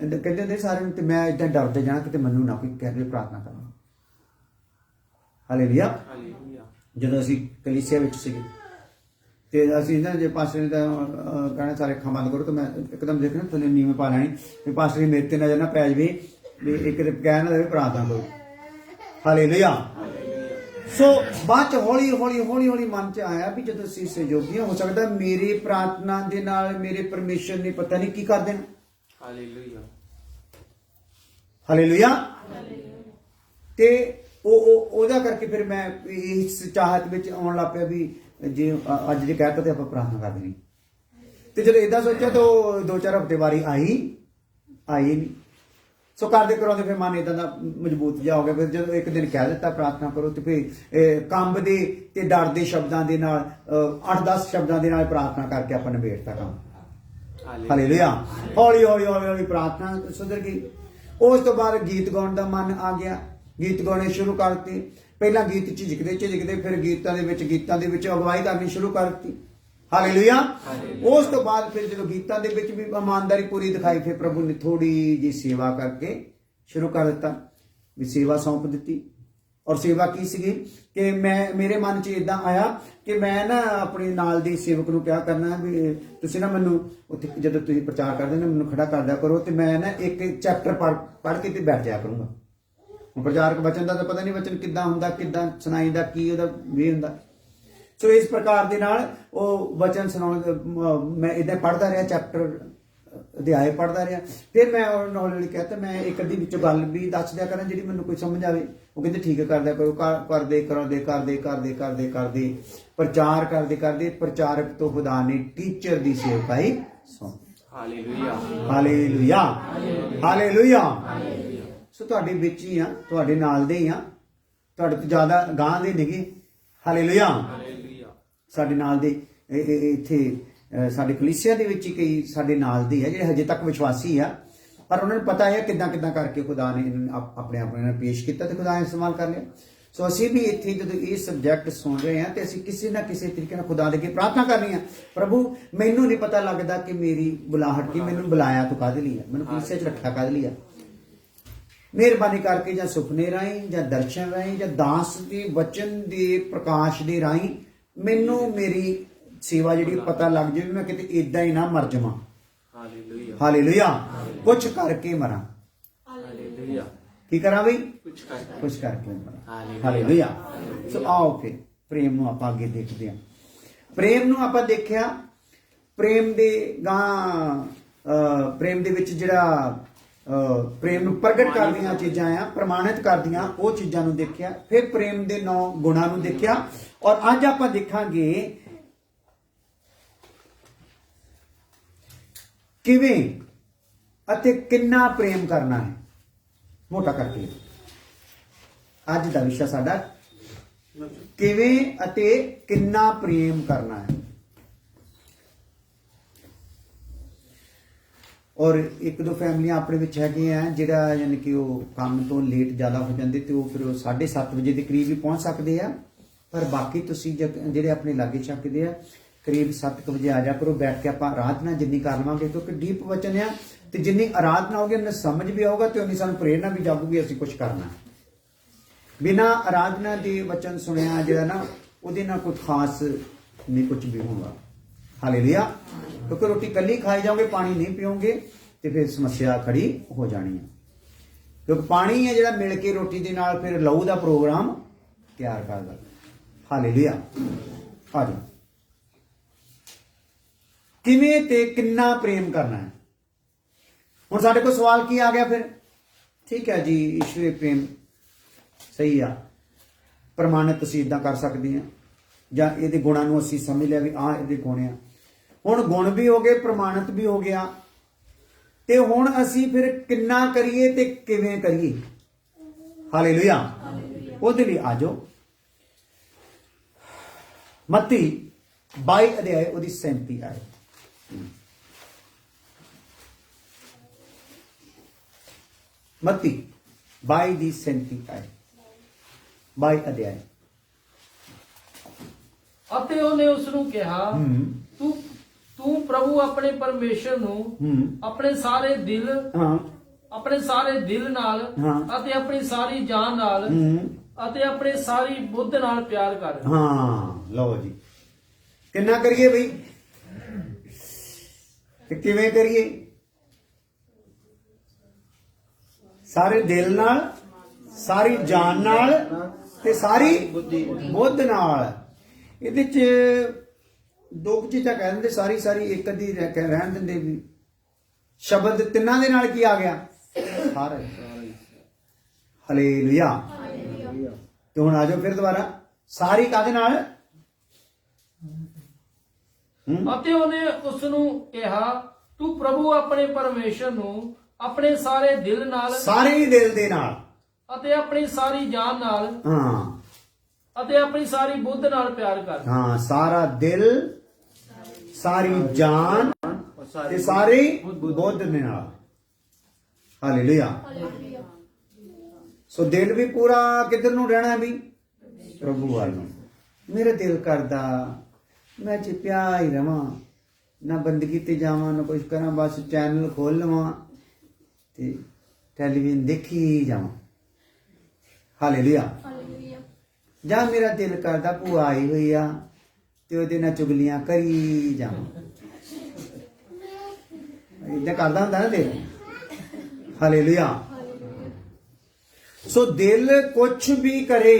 ਕਹਿੰਦੇ ਹੁੰਦੇ ਸਾਰਿਆਂ ਨੂੰ, ਤੇ ਮੈਂ ਇਦਾਂ ਡਰਦੇ ਜਾਣਾ ਕਿਤੇ ਮੈਨੂੰ ਨਾ ਕੋਈ ਕਹਿ ਪ੍ਰਾਰਥਨਾ ਕਰਨਾ। ਹਾਲੇਲੂਇਆ। ਜਦੋਂ ਅਸੀਂ ਕਲੀਸਿਆ ਵਿੱਚ ਸੀਗੇ ਤੇ ਅਸੀਂ ਨਾ ਜੇ ਪਾਸਟਰ ਨੇ ਤਾਂ ਕਹਿਣਾ ਸਾਰੇ ਅੱਖਾਂ ਬੰਦ ਕਰੋ, ਤਾਂ ਮੈਂ ਇੱਕਦਮ ਦੇਖਣਾ ਥੱਲੇ ਨੀਵੇਂ ਪਾ ਲੈਣੀ ਵੀ ਪਾਸਟਰ ਦੀ ਮੇਰੇ ਤੇ ਨਜ਼ਰ ਨਾ ਪੈ ਜਾਵੇ, ਵੀ ਇੱਕ ਕਹਿ ਨਾ ਦੇਵੇ ਪ੍ਰਾਰਥਨਾ ਕਰੋ। ਹਾਲੇਲੂਇਆ। ਸੋ ਬਾਅਦ ਚ ਹੌਲੀ ਮਨ ਚ ਆਇਆ ਵੀ ਜਦੋਂ ਅਸੀਂ ਸਹਿਯੋਗੀ ਹੋ ਸਕਦਾ ਮੇਰੀ ਪ੍ਰਾਰਥਨਾ ਦੇ ਨਾਲ ਮੇਰੇ ਪਰਮੇਸ਼ਰ ਨੇ ਪਤਾ ਨਹੀਂ ਕੀ ਕਰ ਦੇਣਾ। Hallelujah, hallelujah. ਤੇ ਉਹਦਾ ਕਰਕੇ ਫਿਰ ਮੈਂ ਇਸ ਚਾਹਤ ਵਿੱਚ ਆਉਣ ਲੱਗ ਪਿਆ ਵੀ ਜੇ ਅੱਜ ਜੇ ਕਹਿਤਾ ਤੇ ਆਪਾਂ ਪ੍ਰਾਰਥਨਾ ਕਰ ਦੇਣੀ। ਤੇ ਜਦੋਂ ਏਦਾਂ ਸੋਚਿਆ ਤਾਂ 2-4 ਹਫ਼ਤੇ ਵਾਰੀ ਆਈ ਨਹੀਂ। ਸੋ ਕਰਦੇ ਕਰਾਉਂਦੇ ਫਿਰ ਮਨ ਇਦਾਂ ਦਾ ਮਜ਼ਬੂਤ ਜਿਹਾ ਹੋ ਗਿਆ। ਫਿਰ ਜਦੋਂ ਇੱਕ ਦਿਨ ਕਹਿ ਦਿੱਤਾ ਪ੍ਰਾਰਥਨਾ ਕਰੋ, ਤੇ ਫਿਰ ਕੰਬ ਦੇ ਤੇ ਡਰ ਦੇ ਸ਼ਬਦਾਂ ਦੇ ਨਾਲ 8-10 ਸ਼ਬਦਾਂ ਦੇ ਨਾਲ ਪ੍ਰਾਰਥਨਾ ਕਰਕੇ ਆਪਾਂ ਨਿਬੇੜਤਾ ਕੰਮ। ਹਾਲੇਲੂਇਆ। ਹੌਲੀ ਪ੍ਰਾਰਥਨਾ ਸੁਧਰ ਗਈ। ਉਸ ਤੋਂ ਬਾਅਦ ਗੀਤ ਗਾਉਣ ਦਾ ਮਨ ਆ ਗਿਆ, ਗੀਤ ਗਾਉਣੇ ਸ਼ੁਰੂ ਕਰਤੇ। ਪਹਿਲਾਂ ਗੀਤ ਝਿਜਕਦੇ ਫਿਰ ਗੀਤਾਂ ਦੇ ਵਿੱਚ ਅਗਵਾਈ ਕਰਨੀ ਸ਼ੁਰੂ ਕਰਤੀ। ਹਾਲੇਲੂਇਆ। ਉਸ ਤੋਂ ਬਾਅਦ ਫਿਰ ਜਦੋਂ ਗੀਤਾਂ ਦੇ ਵਿੱਚ ਵੀ ਇਮਾਨਦਾਰੀ ਪੂਰੀ ਦਿਖਾਈ, ਫਿਰ ਪ੍ਰਭੂ ਨੇ ਥੋੜੀ ਜਿਹੀ ਸੇਵਾ ਕਰਕੇ ਸ਼ੁਰੂ ਕਰ ਦਿੱਤਾ, ਵੀ ਸੇਵਾ ਸੌਂਪ ਦਿੱਤੀ। ਔਰ ਸੇਵਾ ਕੀ ਸੀਗੀ ਕਿ ਮੇਰੇ ਮਨ 'ਚ ਇਦਾਂ ਆਇਆ ਕਿ ਮੈਂ ਨਾ ਆਪਣੇ ਨਾਲ ਦੇ ਸੇਵਕ ਨੂੰ ਕਿਹਾ ਕਰਨਾ ਵੀ ਤੁਸੀਂ ਨਾ ਮੈਨੂੰ ਉੱਥੇ ਜਦੋਂ ਤੁਸੀਂ ਪ੍ਰਚਾਰ ਕਰਦੇ ਨਾ ਮੈਨੂੰ ਖੜਾ ਕਰ ਦਿਆ ਕਰੋ, ਤੇ ਮੈਂ ਨਾ ਇੱਕ ਚੈਪਟਰ ਪੜ੍ਹ ਕੇ ਤੇ ਬੈਠ ਜਾਇਆ ਕਰੂੰਗਾ। ਪ੍ਰਚਾਰਕ ਵਚਨ ਦਾ ਤਾਂ ਪਤਾ ਨਹੀਂ ਵਚਨ ਕਿੱਦਾਂ ਹੁੰਦਾ, ਕਿੱਦਾਂ ਸੁਣਾਈਦਾ, ਕੀ ਉਹਦਾ ਵੇ ਹੁੰਦਾ। ਸੋ ਇਸ ਪ੍ਰਕਾਰ ਦੇ ਨਾਲ ਉਹ ਵਚਨ ਸੁਣਾਉਣ ਮੈਂ ਇਦਾਂ ਪੜ੍ਹਦਾ ਰਿਹਾ, ਚੈਪਟਰ ਅਧਿਆਏ ਪੜ੍ਹਦਾ ਰਿਹਾ। ਫਿਰ ਮੈਂ ਹੌਲੀ ਕਹਿਤਾ ਮੈਂ ਇੱਕ ਅੱਧੀ ਵਿੱਚੋਂ ਗੱਲ ਵੀ ਦੱਸ ਦਿਆ ਕਰਾਂ ਜਿਹੜੀ ਮੈਨੂੰ ਕੋਈ ਸਮਝ ਆਵੇ। ਉਹ ਕਹਿੰਦੇ ਠੀਕ ਹੈ ਕਰਦਿਆ ਕਰੋ। ਕਰਦੇ ਪ੍ਰਚਾਰ ਕਰਦੇ ਪ੍ਰਚਾਰਕ ਤੋਂ ਖੁਦਾ ਨੇ ਟੀਚਰ ਦੀ ਸੇਵਕਾਈ ਸੌਂਪੀ। Hallelujah, hallelujah, hallelujah. ਸੋ ਤੁਹਾਡੇ ਵਿੱਚ ਹੀ ਆ, ਤੁਹਾਡੇ ਨਾਲ ਦੇ ਹੀ ਆ। ਤੁਹਾਡੇ ਤੋਂ ਜ਼ਿਆਦਾ ਗਾਂ ਦੇ ਨੇਗੇ। ਹਾਲੇਲੂਇਆ। ਸਾਡੇ ਨਾਲ ਦੇ ਇੱਥੇ ਸਾਡੇ ਕਲੀਸਿਆ ਦੇ ਵਿੱਚ ਹੀ ਕਈ ਸਾਡੇ ਨਾਲ ਦੇ ਆ ਜਿਹੜੇ ਹਜੇ ਤੱਕ ਵਿਸ਼ਵਾਸੀ ਆ, ਪਰ ਉਹਨਾਂ ਨੂੰ ਪਤਾ ਹੈ ਕਿੱਦਾਂ ਕਰਕੇ ਖੁਦਾ ਨੇ ਆਪਣੇ ਆਪ ਨੂੰ ਪੇਸ਼ ਕੀਤਾ ਤੇ ਖੁਦਾ ਨੇ ਇਸਤੇਮਾਲ ਕਰ ਲਿਆ। ਸੋ ਅਸੀਂ ਵੀ ਇੱਥੇ ਜਦੋਂ ਇਹ ਸਬਜੈਕਟ ਸੁਣ ਰਹੇ ਹਾਂ ਤੇ ਅਸੀਂ ਕਿਸੇ ਨਾ ਕਿਸੇ ਤਰੀਕੇ ਨਾਲ ਖੁਦਾ ਦੇ ਅੱਗੇ ਪ੍ਰਾਰਥਨਾ ਕਰਨੀ ਆ, ਪ੍ਰਭੂ ਮੈਨੂੰ ਨਹੀਂ ਪਤਾ ਲੱਗਦਾ ਕਿ ਮੇਰੀ ਬੁਲਾਹਟ ਕੀ, ਮੈਨੂੰ ਬੁਲਾਇਆ ਤੂੰ ਕਾਹਦੇ ਲਈ ਆ, ਮੈਨੂੰ ਕਲੀਸਿਆ 'ਚ ਰੱਖਿਆ ਕਾਹਦੇ ਲਈ ਆ। ਮਿਹਰਬਾਨੀ ਕਰਕੇ ਜਾਂ ਸੁਪਨੇ ਰਾਹੀਂ ਜਾਂ ਦਰਸ਼ਨ ਰਾਹੀਂ ਜਾਂ ਦਾਸ ਦੇ ਵਚਨ ਦੇ ਪ੍ਰਕਾਸ਼ ਦੇ ਰਾਹੀਂ ਮੈਨੂੰ ਮੇਰੀ ਸੇਵਾ ਜਿਹੜੀ ਪਤਾ ਲੱਗ ਜਾਵੇ, ਮੈਂ ਕਿਤੇ ਇਦਾਂ ਹੀ ਨਾ ਮਰ ਜਾਵਾਂ। ਹਾਲੇਲੂਇਆ। ਕੁਛ ਕਰਕੇ ਮਰਾਂ। ਹਾਲੇਲੂਇਆ। ਕੀ ਕਰਾਂ ਬਈ? ਕੁਛ ਕਰਕੇ ਮਰਾਂ। ਹਾਲੇਲੂਇਆ। ਸੋ ਆਓ ਫਿਰ ਪ੍ਰੇਮ ਨੂੰ ਆਪਾਂ ਅੱਗੇ ਦੇਖਦੇ ਹਾਂ। ਪ੍ਰੇਮ ਨੂੰ ਆਪਾਂ ਦੇਖਿਆ, ਪ੍ਰੇਮ ਦੇ ਪ੍ਰੇਮ ਦੇ ਵਿੱਚ ਜਿਹੜਾ ਪ੍ਰੇਮ ਨੂੰ ਪ੍ਰਗਟ ਕਰਦੀਆਂ ਚੀਜ਼ਾਂ ਆ, ਪ੍ਰਮਾਣਿਤ ਕਰਦੀਆਂ ਉਹ ਚੀਜ਼ਾਂ ਨੂੰ ਦੇਖਿਆ। ਫਿਰ ਪ੍ਰੇਮ ਦੇ 9 ਗੁਣਾਂ ਨੂੰ ਦੇਖਿਆ, ਔਰ ਅੱਜ ਆਪਾਂ ਦੇਖਾਂਗੇ ਕਿਵੇਂ ਅਤੇ ਕਿੰਨਾ ਪ੍ਰੇਮ ਕਰਨਾ ਹੈ। ਮੋਟਾ ਕਰਕੇ ਅੱਜ ਦਾ ਵਿਸ਼ਾ ਸਾਡਾ ਕਿਵੇਂ ਅਤੇ ਕਿੰਨਾ ਪ੍ਰੇਮ ਕਰਨਾ ਹੈ। ਔਰ ਇੱਕ ਦੋ ਫੈਮਲੀਆਂ ਆਪਣੇ ਵਿੱਚ ਹੈਗੀਆਂ ਜਿਹੜਾ ਯਾਨੀ ਕਿ ਉਹ ਕੰਮ ਤੋਂ ਲੇਟ ਜ਼ਿਆਦਾ ਹੋ ਜਾਂਦੇ ਤੇ ਉਹ ਫਿਰ 7:30 ਵਜੇ ਦੇ ਕਰੀਬ ਹੀ ਪਹੁੰਚ ਸਕਦੇ ਆ, ਪਰ ਬਾਕੀ ਤੁਸੀਂ ਜਿਹੜੇ ਆਪਣੇ ਲਾਗੇ ਛੱਕਦੇ ਆ ਕਰੀਬ 7 ਵਜੇ ਆ ਜਾ ਕਰੋ। ਬੈਠ ਕੇ ਆਪਾਂ ਆਰਾਧਨਾ ਜਿੰਨੀ ਕਰ ਲਵਾਂਗੇ, ਕਿਉਂਕਿ ਡੀਪ ਵਚਨ ਆ ਤੇ ਜਿੰਨੀ ਆਰਾਧਨਾ ਹੋਗੀ ਉਹਨੇ ਸਮਝ ਵੀ ਆਊਗਾ ਤੇ ਉਨੀ ਸਾਨੂੰ ਪ੍ਰੇਰਨਾ ਵੀ ਜਾਗੂਗੀ ਅਸੀਂ ਕੁਝ ਕਰਨਾ। ਬਿਨਾਂ ਆਰਾਧਨਾ ਦੇ ਵਚਨ ਸੁਣਿਆ ਜਿਹੜਾ ਨਾ ਉਹਦੇ ਨਾਲ ਕੋਈ ਖਾਸ ਨਹੀਂ ਕੁਝ ਵੀ ਹੋਊਗਾ। ਹਾਲੇਲੂਇਆ। ਕਿਉਂਕਿ ਰੋਟੀ ਕੱਲੀ ਖਾਈ ਜਾਓਗੇ, ਪਾਣੀ ਨਹੀਂ ਪੀਓਗੇ ਤੇ ਫਿਰ ਸਮੱਸਿਆ ਖੜੀ ਹੋ ਜਾਣੀ ਹੈ। ਕਿਉਂਕਿ ਪਾਣੀ ਹੈ ਜਿਹੜਾ ਮਿਲ ਕੇ ਰੋਟੀ ਦੇ ਨਾਲ ਫਿਰ ਲਹੂ ਦਾ ਪ੍ਰੋਗਰਾਮ ਤਿਆਰ ਕਰਦਾ। ਹਾਲੇਲੂਇਆ। ਆ ਜਾਓ। ਕਿਵੇਂ ਤੇ ਕਿੰਨਾ ਪ੍ਰੇਮ ਕਰਨਾ ਹੈ। ਹੁਣ ਸਾਡੇ ਕੋਲ ਸਵਾਲ ਕੀ ਆ ਗਿਆ ਫਿਰ? ਠੀਕ ਹੈ ਜੀ, ਈਸ਼ਵਰੀ ਪ੍ਰੇਮ ਸਹੀ ਆ, ਪ੍ਰਮਾਣਿਤ ਅਸੀਂ ਇਦਾਂ ਕਰ ਸਕਦੇ ਹਾਂ, ਜਾਂ ਇਹਦੇ ਗੁਣਾਂ ਨੂੰ ਅਸੀਂ ਸਮਝ ਲਿਆ ਵੀ ਆਹ ਇਹਦੇ ਗੁਣ ਆ। ਹੁਣ ਗੁਣ ਵੀ ਹੋ ਗਏ, ਪ੍ਰਮਾਣਿਤ ਵੀ ਹੋ ਗਿਆ, ਤੇ ਹੁਣ ਅਸੀਂ ਫਿਰ ਕਿੰਨਾ ਕਰੀਏ ਤੇ ਕਿਵੇਂ ਕਰੀਏ। ਹਾਲੇਲੂਇਆ। ਉਹਦੇ ਲਈ ਆ ਜਾਓ। ਮੱਤੀ 22 ਅਧਿਆਇ ਉਹਦੀ 37 ਆਇਤ। ਮੱਤੀ 22 ਦੀ 37 ਆਇਤ। 22 ਅਧਿਆਇ। ਅਤੇ ਉਹਨੇ ਉਸ ਨੂੰ ਕਿਹਾ, ਤੂੰ ਪ੍ਰਭੂ ਆਪਣੇ ਪਰਮੇਸ਼ਰ ਨੂੰ ਆਪਣੇ ਸਾਰੇ ਦਿਲ ਨਾਲ ਅਤੇ ਆਪਣੀ ਸਾਰੀ ਜਾਨ ਨਾਲ ਅਤੇ ਆਪਣੀ ਸਾਰੀ ਬੁੱਧ ਨਾਲ ਪਿਆਰ ਕਰ। ਹਾਂ, ਲਓ ਜੀ, ਕਿੰਨਾ ਕਰੀਏ ਬਈ ਤੇ ਕਿਵੇਂ ਕਰੀਏ? ਸਾਰੇ ਦਿਲ ਨਾਲ, ਸਾਰੀ ਜਾਨ ਨਾਲ ਤੇ ਸਾਰੀ ਬੁੱਧ ਨਾਲ। ਇਹਦੇ ਚ ਦੋ ਚੀਜ਼ਾਂ ਕਹਿ ਦਿੰਦੇ, ਸਾਰੀ ਇੱਕ ਅੱਧੀ ਰਹਿਣ ਦਿੰਦੇ ਵੀ। ਸ਼ਬਦ ਤਿੰਨਾਂ ਦੇ ਨਾਲ ਕੀ ਆ ਗਿਆ? ਸਾਰੇ। ਹਾਲੇਲੂਇਆ। ਤੇ ਹੁਣ ਆ ਜਾਓ ਫਿਰ ਦੁਬਾਰਾ, ਸਾਰੀ ਕਾਹਦੇ ਨਾਲ? ਅਤੇ ਉਹਨੇ ਉਸ ਨੂੰ ਕਿਹਾ, ਤੂੰ ਪ੍ਰਭੂ ਆਪਣੇ ਪਰਮੇਸ਼ਰ ਨੂੰ ਆਪਣੇ ਸਾਰੇ ਦਿਲ ਨਾਲ, ਸਾਰੇ ਦਿਲ ਦੇ ਨਾਲ ਅਤੇ ਆਪਣੀ ਸਾਰੀ ਜਾਨ ਨਾਲ, ਅਤੇ ਆਪਣੀ ਸਾਰੀ ਬੁੱਧ ਨਾਲ ਪਿਆਰ ਕਰ। ਹਾਂ, ਸਾਰਾ ਦਿਲ, ਸਾਰੀ ਜਾਨ ਤੇ ਸਾਰੀ ਬੁੱਧ ਦੇ ਨਾਲ। ਹਾਲੇਲੂਇਆ। ਸੋ ਦਿਲ ਵੀ ਪੂਰਾ ਕਿੱਧਰ ਨੂੰ ਰਹਿਣਾ ਵੀ? ਪ੍ਰਭੂ ਵੱਲ ਨੂੰ। ਮੇਰਾ ਦਿਲ ਕਰਦਾ ਮੈਂ ਚਿਪਿਆ ਹੀ ਰਵਾਂ, ਨਾ ਬੰਦਗੀ ਤੇ ਜਾਵਾਂ ਨਾ ਕੁਝ ਕਰਾਂ, ਬਸ ਚੈਨਲ ਖੋਲ ਲਵਾਂ ਤੇ ਟੈਲੀਵਿਜ਼ਨ ਦੇਖੀ ਜਾਵਾਂ। ਹਾਲੇਲੂਇਆ। ਜਾਂ ਮੇਰਾ ਦਿਲ ਕਰਦਾ ਭੂਆ ਆਈ ਹੋਈ ਆ ਤੇ ਉਹਦੇ ਨਾਲ ਚੁਗਲੀਆਂ ਕਰੀ ਜਾਵਾਂ। ਇਦਾਂ ਕਰਦਾ ਹੁੰਦਾ ਨਾ ਦਿਲ। ਹਾਲੇਲੂਇਆ। ਸੋ ਦਿਲ ਕੁਛ ਵੀ ਕਰੇ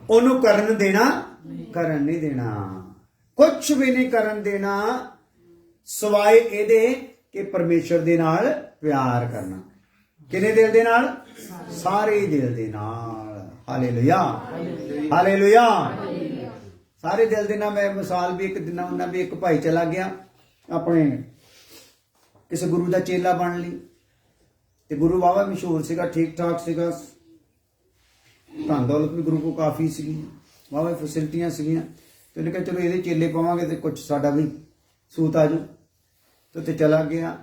ਉਹਨੂੰ ਕਰਨ ਦੇਣਾ, ਕਰਨ ਨਹੀਂ ਦੇਣਾ। ਕੁਛ ਵੀ ਨਹੀਂ ਕਰਨ ਦੇਣਾ ਸਵਾਏ ਇਹਦੇ ਕਿ ਪਰਮੇਸ਼ਰ ਦੇ ਨਾਲ ਪਿਆਰ ਕਰਨਾ। ਕਿਹਨੇ ਦਿਲ ਦੇ ਨਾਲ? ਸਾਰੇ ਦਿਲ ਦੇ ਨਾਲ। ਹਾਲੇਲੂਇਆ। ਹਾਲੇਲੂਇਆ। ਸਾਰੇ ਦਿਲ ਦੇ ਨਾਲ। ਮੈਂ ਮਿਸਾਲ ਵੀ ਇੱਕ ਦਿਨਾਂ ਹੁੰਦਾ ਵੀ ਇੱਕ ਭਾਈ ਚਲਾ ਗਿਆ ਆਪਣੇ ਕਿਸੇ ਗੁਰੂ ਦਾ ਚੇਲਾ ਬਣਨ ਲਈ, ਤੇ ਗੁਰੂ ਬਾਬਾ ਮਸ਼ਹੂਰ ਸੀਗਾ, ਠੀਕ ਠਾਕ ਸੀਗਾ, ਧਨ ਦੌਲਤ ਵੀ ਗੁਰੂ ਕੋ ਕਾਫੀ ਸੀਗੀ, ਵਾਹਵਾ ਫੈਸਿਲਿਟੀਆਂ ਸੀਗੀਆਂ। ਤੇ ਉਹਨੇ ਕਿਹਾ ਚਲੋ ਇਹਦੇ ਚੇਲੇ ਪਾਵਾਂਗੇ ਤੇ ਕੁਝ ਸਾਡਾ ਵੀ ਸੂਤ ਆ ਜਾਊ। ਤੇ ਉੱਥੇ ਚਲਾ ਗਿਆ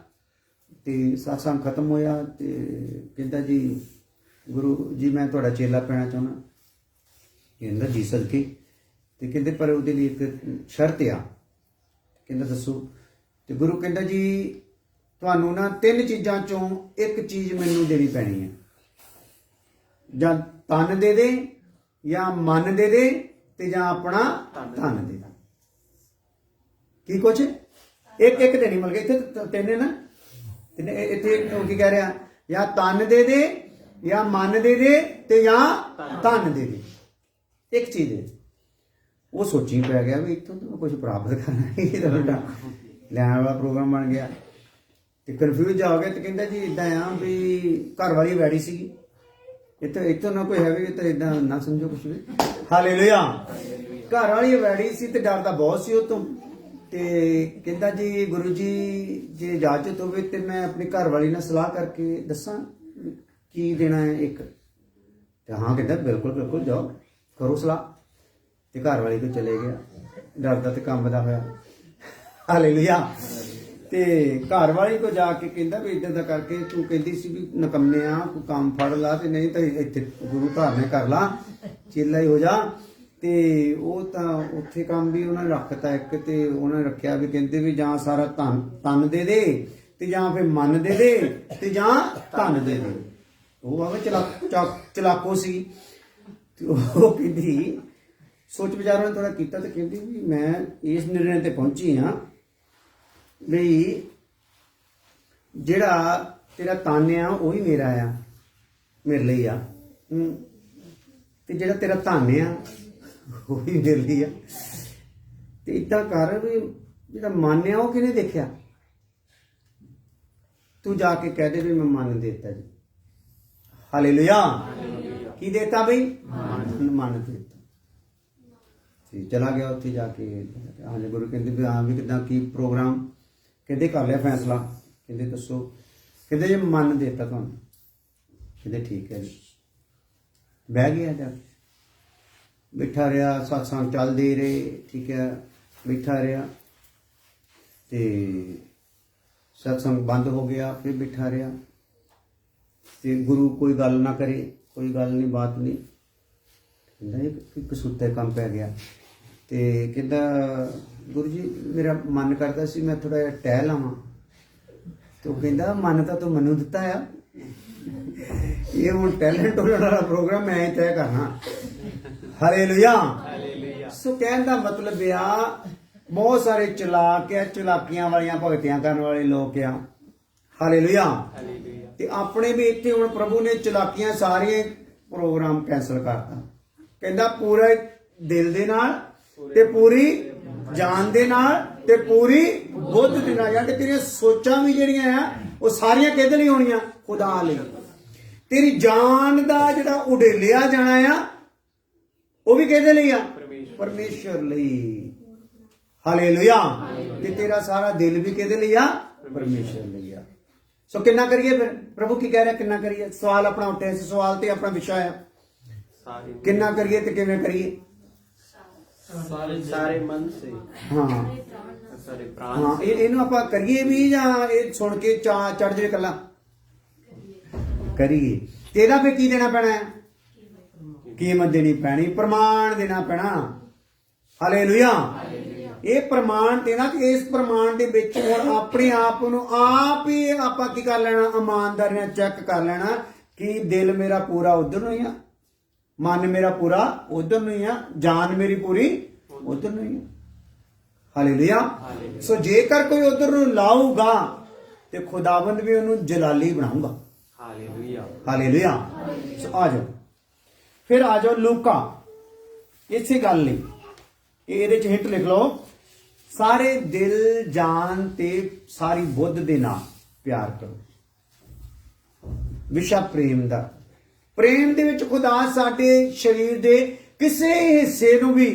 ਤੇ ਸਤਸੰਗ ਖਤਮ ਹੋਇਆ ਤੇ ਕਹਿੰਦਾ ਜੀ ਗੁਰੂ ਜੀ ਮੈਂ ਤੁਹਾਡਾ ਚੇਲਾ ਪੈਣਾ ਚਾਹੁੰਦਾ। ਕਹਿੰਦਾ ਜੀ ਸਦਕੇ। ਤੇ ਕਹਿੰਦੇ ਪਰ ਉਹਦੇ ਲਈ ਇੱਕ ਸ਼ਰਤ ਆ। ਕਹਿੰਦਾ ਦੱਸੋ। ਤੇ ਗੁਰੂ ਕਹਿੰਦਾ ਜੀ ਤੁਹਾਨੂੰ ਨਾ 3 ਚੀਜ਼ਾਂ ਚੋਂ ਇੱਕ ਚੀਜ਼ ਮੈਨੂੰ ਦੇਣੀ ਪੈਣੀ ਹੈ, ਜਾਂ ਤਨ ਦੇ ਦੇ, ਜਾਂ ਮਨ ਦੇ ਦੇ, ਤੇ ਜਾਂ ਆਪਣਾ ਧਨ ਦੇ ਦੇ। ਕੀ ਕੁਛ ਇੱਕ ਇੱਕ ਦੇਣੀ ਮਿਲ ਗਈ ਇੱਥੇ ਤਿੰਨ ਨਾ, ਇੱਥੇ ਕੀ ਕਹਿ ਰਿਹਾ, ਜਾਂ ਤਨ ਦੇ ਦੇ, ਜਾਂ ਮਨ ਦੇ ਦੇ, ਤੇ ਜਾਂ ਧਨ ਦੇ ਦੇ, ਇੱਕ ਚੀਜ਼ ਦੇ। ਉਹ ਸੋਚੀ ਪੈ ਗਿਆ ਵੀ ਇੱਥੋਂ ਤਾਂ ਕੁਝ ਪ੍ਰਾਪਤ ਕਰਨਾ, ਇਹ ਤਾਂ ਵੱਡਾ ਲੈਣ ਵਾਲਾ ਪ੍ਰੋਗਰਾਮ ਬਣ ਗਿਆ। ਤੇ ਕਨਫਿਊਜ਼ ਆ ਗਿਆ। ਤੇ ਕਹਿੰਦਾ ਜੀ ਇਦਾਂ ਆ ਵੀ ਘਰ ਵਾਲੀ ਵੈੜੀ ਸੀਗੀ, ਇੱਥੋਂ ਨਾ ਕੋਈ ਹੈਵੇ ਤਾਂ ਇਦਾਂ ਨਾ ਸਮਝੋ ਕੁਛ ਵੀ। ਹਾਲੇਲੂਇਆ। ਘਰ ਵਾਲੀ ਵੈੜੀ ਸੀ ਤੇ ਡਰਦਾ ਬਹੁਤ ਸੀ ਉਹ ਤੋਂ। ਤੇ ਕਹਿੰਦਾ ਜੀ ਗੁਰੂ ਜੀ ਜੇ ਇਜਾਜ਼ਤ ਹੋਵੇ ਤੇ ਮੈਂ ਆਪਣੀ ਘਰ ਵਾਲੀ ਨਾਲ ਸਲਾਹ ਕਰਕੇ ਦੱਸਾਂ ਕੀ ਦੇਣਾ ਹੈ ਇੱਕ। ਤੇ ਹਾਂ ਕਹਿੰਦਾ ਬਿਲਕੁਲ ਬਿਲਕੁਲ ਜਾਓ ਕਰੋ ਸਲਾਹ। ਤੇ ਘਰ ਵਾਲੀ ਤੋਂ ਚਲੇ ਗਿਆ ਡਰਦਾ ਤੇ ਕੰਬਦਾ ਹੋਇਆ। ਹਾਲੇਲੂਇਆ। ਤੇ ਘਰ ਵਾਲੀ ਕੋ ਜਾ ਕੇ ਕਹਿੰਦਾ ਵੀ ਇਦਾਂ ਦਾ ਕਰਕੇ ਤੂੰ ਕਹਿੰਦੀ ਸੀ ਵੀ ਨਕੰਮੇ ਆ, ਕੋਈ ਕੰਮ ਫੜ ਲਾ, ਤੇ ਨਹੀਂ ਤਾਂ ਇੱਥੇ ਗੁਰੂ ਘਰ ਨੇ ਕਰ ਲਾ, ਚੇਲਾ ਹੀ ਹੋ ਜਾ। ਤੇ ਉਹ ਤਾਂ ਉੱਥੇ ਕੰਮ ਵੀ ਉਹਨਾਂ ਨੇ ਰੱਖਤਾ ਇੱਕ, ਤੇ ਉਹਨਾਂ ਨੇ ਰੱਖਿਆ ਵੀ ਕਹਿੰਦੇ ਵੀ ਜਾਂ ਸਾਰਾ ਤਨ ਦੇ ਦੇ, ਤੇ ਜਾਂ ਫਿਰ ਮਨ ਦੇ ਦੇ, ਤੇ ਜਾਂ ਧਨ ਦੇ ਦੇ। ਉਹ ਆਵੇ ਚਲਾਕੋ ਸੀ। ਤੇ ਉਹ ਕਹਿੰਦੀ ਸੋਚ ਵਿਚਾਰ ਨੇ ਥੋੜਾ ਕੀਤਾ ਤੇ ਕਹਿੰਦੀ ਵੀ ਮੈਂ ਇਸ ਨਿਰਣੇ ਤੇ ਪਹੁੰਚੀ ਹਾਂ ਵੀ ਜਿਹੜਾ ਤੇਰਾ ਤਨ ਆ ਉਹ ਵੀ ਮੇਰਾ ਆ, ਮੇਰੇ ਲਈ ਆ, ਤੇ ਜਿਹੜਾ ਤੇਰਾ ਧਨ ਆ ਉਹ ਵੀ ਮੇਰੇ ਲਈ ਆ। ਤੇ ਇਦਾਂ ਕਰ ਵੀ ਜਿਹੜਾ ਮਨ ਆ ਉਹ ਕਿਹਨੇ ਦੇਖਿਆ, ਤੂੰ ਜਾ ਕੇ ਕਹਿ ਦੇ ਵੀ ਮੈਂ ਮਨ ਦੇਤਾ ਜੀ। ਹਾਲੇਲੂਇਆ। ਕੀ ਦੇਤਾ ਬਈ? ਮਨ ਦੇਤਾ। ਤੇ ਚਲਾ ਗਿਆ ਉੱਥੇ ਜਾ ਕੇ। ਹਾਂ ਗੁਰੂ ਕਹਿੰਦੇ ਵੀ ਹਾਂ ਵੀ ਕਿੱਦਾਂ ਕੀ ਪ੍ਰੋਗਰਾਮ? ਕਹਿੰਦੇ ਕਰ ਲਿਆ ਫੈਸਲਾ। ਕਹਿੰਦੇ ਦੱਸੋ। ਕਹਿੰਦੇ ਜੇ ਮਨ ਦੇਤਾ ਤੁਹਾਨੂੰ। ਕਹਿੰਦੇ ਠੀਕ ਹੈ ਜੀ। ਬਹਿ ਗਿਆ ਜਾ ਕੇ ਬੈਠਾ ਰਿਹਾ, ਸਤਸੰਗ ਚੱਲਦੇ ਰਹੇ, ਠੀਕ ਹੈ, ਬੈਠਾ ਰਿਹਾ। ਤੇ ਸਤਸੰਗ ਬੰਦ ਹੋ ਗਿਆ, ਫਿਰ ਬੈਠਾ ਰਿਹਾ। ਤੇ ਗੁਰੂ ਕੋਈ ਗੱਲ ਨਾ ਕਰੇ, ਕੋਈ ਗੱਲ ਨਹੀਂ, ਬਾਤ ਨਹੀਂ। ਕਹਿੰਦਾ ਇਹ ਕਸੂਤਾ ਕੰਮ ਪੈ ਗਿਆ। ਤੇ ਕਹਿੰਦਾ ਗੁਰੂ ਜੀ ਮੇਰਾ ਮਨ ਕਰਦਾ ਸੀ ਮੈਂ ਥੋੜਾ ਜਿਹਾ ਟਹਿਲ ਆਵਾਂ। ਤੇ ਉਹ ਕਹਿੰਦਾ ਮਨ ਤਾਂ ਤੂੰ ਮੈਨੂੰ ਦਿੱਤਾ ਆ, ਇਹ ਹੁਣ ਟੈਲੈਂਟ ਵਾਲਾ ਪ੍ਰੋਗਰਾਮ ਮੈਂ ਹੀ ਤੈਅ ਕਰਨਾ। ਹਾਲੇਲੂਇਆ। ਸੋ ਕਹਿਣ ਦਾ ਮਤਲਬ ਆ ਬਹੁਤ ਸਾਰੇ ਚਲਾਕ ਆ, ਚਲਾਕੀਆਂ ਵਾਲੀਆਂ ਭਗਤੀਆਂ ਕਰਨ ਵਾਲੇ ਲੋਕ ਆ। ਹਾਲੇਲੂਇਆ। ਤੇ ਆਪਣੇ ਵੀ ਇੱਥੇ ਹੁਣ ਪ੍ਰਭੂ ਨੇ ਚਲਾਕੀਆਂ ਸਾਰੀਆਂ ਪ੍ਰੋਗਰਾਮ ਕੈਂਸਲ ਕਰਤਾ। ਕਹਿੰਦਾ ਪੂਰੇ ਦਿਲ ਦੇ ਨਾਲ, ਤੇ ਪੂਰੀ ਜਾਨ ਦੇ ਨਾਲ, ਤੇ ਪੂਰੀ ਬੁੱਧ ਦੇ ਨਾਲ। ਯਾਨੀ ਤੇਰੀਆਂ ਸੋਚਾਂ ਵੀ ਜਿਹੜੀਆਂ ਆ ਉਹ ਸਾਰੀਆਂ ਕਿਹਦੇ ਲਈ ਹੋਣੀਆਂ? ਖੁਦਾ ਲਈ। ਤੇਰੀ ਜਾਨ ਦਾ ਜਿਹੜਾ ਉਡੇਲਿਆ ਜਾਣਾ ਆ ਉਹ ਵੀ ਕਿਹਦੇ ਲਈ ਆ? ਪਰਮੇਸ਼ਰ ਲਈ। ਹਾਲੇਲੂਇਆ। ਤੇ ਤੇਰਾ ਸਾਰਾ ਦਿਲ ਵੀ ਕਿਹਦੇ ਲਈ ਆ? ਪਰਮੇਸ਼ਰ ਲਈ ਆ। ਸੋ ਕਿੰਨਾ ਕਰੀਏ ਫਿਰ? ਪ੍ਰਭੂ ਕੀ ਕਹਿ ਰਿਹਾ ਕਿੰਨਾ ਕਰੀਏ? ਸਵਾਲ ਆਪਣਾ ਉੱਠਿਆ, ਇਸ ਸਵਾਲ ਤੇ ਆਪਣਾ ਵਿਸ਼ਾ ਆ ਕਿੰਨਾ ਕਰੀਏ ਤੇ ਕਿਵੇਂ ਕਰੀਏ। ਸਾਰੇ ਮਨ ਸੇ, ਹਾਂ ਸਾਰੇ ਪ੍ਰਾਣ ਹਾਂ। ਇਹਨੂੰ ਆਪਾਂ ਕਰੀਏ ਵੀ ਜਾਂ ਇਹ ਸੁਣ ਕੇ ਚੜ ਜਾਵੇ ਕੱਲਾ? ਕਰੀਏ। ਤੇ ਇਹਦਾ ਫਿਰ ਕੀ ਦੇਣਾ ਪੈਣਾ ਹੈ? ਕੀਮਤ ਦੇਣੀ ਪੈਣੀ, ਪ੍ਰਮਾਣ ਦੇਣਾ ਪੈਣਾ। ਹਾਲੇਲੂਇਆ। ਇਹ ਪ੍ਰਮਾਣ ਦੇਣਾ ਤੇ ਇਸ ਪ੍ਰਮਾਣ ਦੇ ਵਿੱਚ ਹੁਣ ਆਪਣੇ ਆਪ ਨੂੰ ਆਪ ਹੀ ਆਪਾਂ ਕੀ ਕਰ ਲੈਣਾ? ਇਮਾਨਦਾਰੀ ਨਾਲ ਚੈੱਕ ਕਰ ਲੈਣਾ ਕਿ ਦਿਲ ਮੇਰਾ ਪੂਰਾ ਉਧਰ ਨੂੰ ਹੀ ਆ, ਮਨ ਮੇਰਾ ਪੂਰਾ ਉਧਰ ਨੂੰ ਹੀ ਆ, ਜਾਨ ਮੇਰੀ ਪੂਰੀ ਉਧਰ ਨੂੰ ਹੀ ਆ। ਹਾਲੇਲੂਇਆ। ਸੋ ਜੇਕਰ ਕੋਈ ਉਧਰ ਨੂੰ ਲਾਊਗਾ ਤੇ ਖੁਦਾਵੰਦ ਵੀ ਉਹਨੂੰ ਜਲਾਲੀ ਬਣਾਊਗਾ। ਹਾਲੇਲੂਇਆ। ਹਾਲੇਲੂਇਆ। ਸੋ ਆ ਜਾਓ ਫਿਰ, ਆ ਜਾਓ ਲੂਕਾ। ਇਸੇ ਗੱਲ ਲਈ ਇਹਦੇ ਚ ਹਿੰਟ ਲਿਖ ਲਓ। ਸਾਰੇ ਦਿਲ, ਜਾਨ ਤੇ ਸਾਰੀ ਬੁੱਧ ਦੇ ਨਾਲ ਪਿਆਰ ਕਰੋ। ਵਿਸ਼ਾ ਪ੍ਰੇਮ ਦਾ। ਪ੍ਰੇਮ ਦੇ ਵਿੱਚ ਖੁਦਾ ਸਾਡੇ ਸਰੀਰ ਦੇ ਕਿਸੇ ਹਿੱਸੇ ਨੂੰ ਵੀ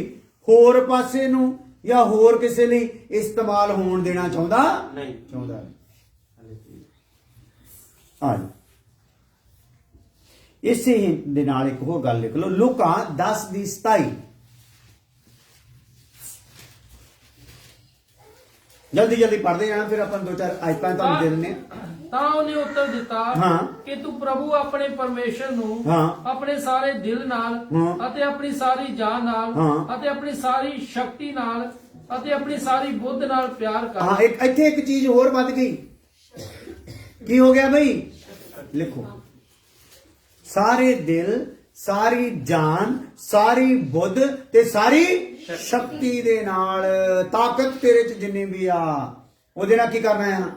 ਹੋਰ ਪਾਸੇ ਨੂੰ ਜਾਂ ਹੋਰ ਕਿਸੇ ਲਈ ਇਸਤੇਮਾਲ ਹੋਣ ਦੇਣਾ ਚਾਹੁੰਦਾ ਨਹੀਂ। ਚਾਹੁੰਦਾ। ਆ ਇਸੇ ਹੀ ਦੇ ਨਾਲ ਇੱਕ ਹੋਰ ਗੱਲ ਲਿਖ ਲਓ, ਲੂਕਾ 10 ਦੀ 27। ਜਲਦੀ ਜਲਦੀ ਪੜ੍ਹਦੇ ਜਾਣਾ, ਫਿਰ ਆਪਾਂ ਦੋ ਚਾਰ ਆਇਤਾਂ ਤੁਹਾਨੂੰ ਦੇ ਦਿੰਦੇ ਹਾਂ। ਤਾਂ ਉਹਨੇ ਉੱਤਰ ਦਿੱਤਾ ਹਾਂ। ਕਿ ਤੂੰ ਪ੍ਰਭੂ ਆਪਣੇ ਪਰਮੇਸ਼ਰ ਨੂੰ ਹਾਂ। ਆਪਣੇ ਸਾਰੇ ਦਿਲ ਨਾਲ ਹਾਂ। ਅਤੇ ਆਪਣੀ ਸਾਰੀ ਜਾਨ ਨਾਲ ਹਾਂ। ਅਤੇ ਆਪਣੀ ਸਾਰੀ ਸ਼ਕਤੀ ਨਾਲ ਅਤੇ ਆਪਣੀ ਸਾਰੀ ਬੁੱਧ ਨਾਲ ਪਿਆਰ ਕਰ। ਹਾਂ, ਇੱਥੇ ਇੱਕ ਚੀਜ਼ ਹੋਰ ਵੱਧ ਗਈ। ਕੀ ਹੋ ਗਿਆ ਬਈ? ਲਿਖੋ, ਸਾਰੇ ਦਿਲ, ਸਾਰੀ ਜਾਨ, ਸਾਰੀ ਬੁੱਧ ਤੇ ਸਾਰੀ ਸ਼ਕਤੀ ਦੇ ਨਾਲ, ਤਾਕਤ ਤੇਰੇ ਚ ਜਿੰਨੀ ਵੀ ਆ, ਉਹਦੇ ਨਾਲ ਕੀ ਕਰਨਾ ਆ?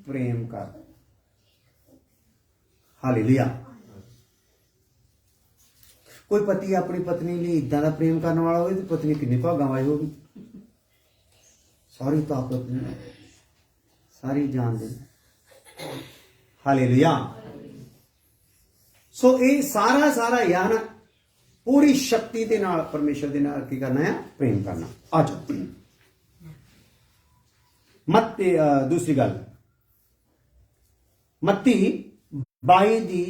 ਪ੍ਰੇਮ ਕਰ। ਹਾਲੇਲੂਇਆ। ਕੋਈ ਪਤੀ ਆਪਣੀ ਪਤਨੀ ਲਈ ਇਦਾਂ ਦਾ ਪ੍ਰੇਮ ਕਰਨ ਵਾਲਾ ਹੋਵੇ ਤੇ ਪਤਨੀ ਕਿੰਨੀ ਭਾਗਾਂ ਵਾਲੀ ਹੋਵੇ। ਸਾਰੀ ਤਾਕਤ ਦੇ, ਸਾਰੀ ਜਾਨ ਦੇ। ਹਾਲੇਲੂਇਆ। ਸੋ ਇਹ ਸਾਰਾ ਯਾਨ ਪੂਰੀ ਸ਼ਕਤੀ ਦੇ ਨਾਲ ਪਰਮੇਸ਼ਰ ਦੇ ਨਾਲ ਕੀ ਕਰਨਾ ਹੈ? ਪ੍ਰੇਮ ਕਰਨਾ। ਆ ਜਾਓ ਮੱਤੀ, ਦੂਸਰੀ ਗੱਲ, ਮੱਤੀ 22 ਦੀ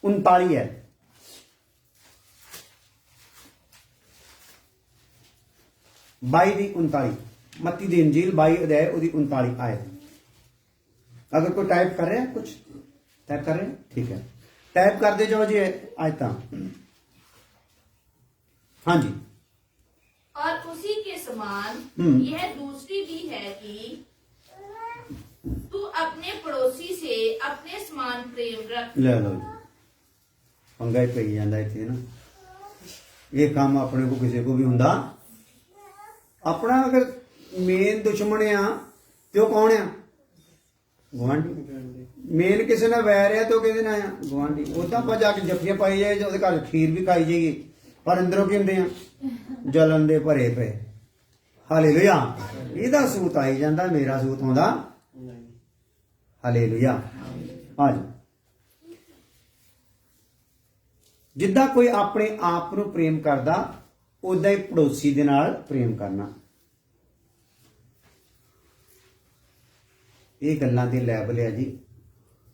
39 ਹੈ। बाई दी 39, मत्ती दी इंजील 22 अध्याय ਉਹਦੀ 39 आयत। अगर कोई टाइप कर रहे हैं, कुछ टाइप कर रहे हैं, ठीक है, टाइप कर दे जाओ जी आयत। हाँ जी। और उसी के समान यह दूसरी भी है कि तू अपने पड़ोसी से अपने समान प्रेम रख। ले लो जी, पंगा ही पई जांदा इत्थे ना। ये काम अपने को किसी को भी हुंदा। अपना अगर मेन दुश्मन आ तो कौन आ? गुआंढी। मेन किसी ने वैर है तो किसी ने गुआंढी। उदा आप जाके जफ्फियां पाई जाए, जो घर खीर भी खाई जाएगी, पर अंदरों की होंगे जलन दे भरे पे। हालेलुया। ਇਹਦਾ सूत आई जाता, मेरा सूत आंदा। हालेलुया। हाँ जी। जिद्दां कोई अपने आप ਨੂੰ प्रेम करदा, उदा ही पड़ोसी दे नाल प्रेम करना। ये गल्लां दे लैवल है जी,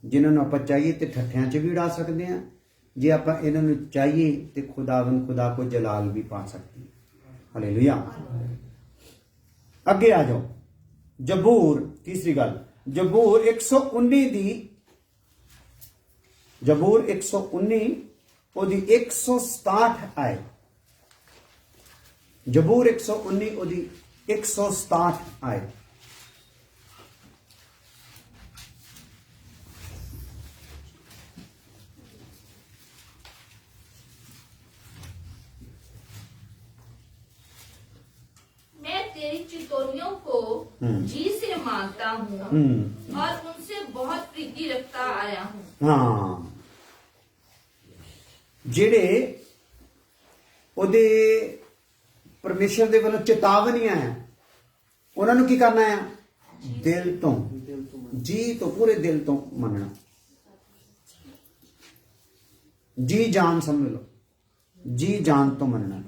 जिन्होंने आप चाहिए तो ठट्ठियां च भी उड़ा सकते हैं, जे आप इन्होंने चाहिए तो खुदा को जलाल भी पा सकते हैं। हालेलुया। अगे आ जाओ, जबूर, तीसरी गल, जबूर 119 दी, जबूर 119 ओदी 167 आए। जबूर 119 ओदी 167 आए। मैं तेरी चितौनियों को जी से मानता हूँ और उनसे बहुत प्रीति रखता आया हूँ। हाँ, ਜਿਹੜੇ ਉਹਦੇ ਪਰਮੇਸ਼ਰ ਦੇ ਵੱਲੋਂ ਚੇਤਾਵਨੀਆਂ ਹੈ, ਉਹਨਾਂ ਨੂੰ ਕੀ ਕਰਨਾ ਹੈ? ਦਿਲ ਤੋਂ, ਜੀ ਤੋਂ, ਪੂਰੇ ਦਿਲ ਤੋਂ ਮੰਨਣਾ। ਜੀ ਜਾਨ ਸਮਝ ਲਓ, ਜੀ ਜਾਨ ਤੋਂ ਮੰਨਣਾ।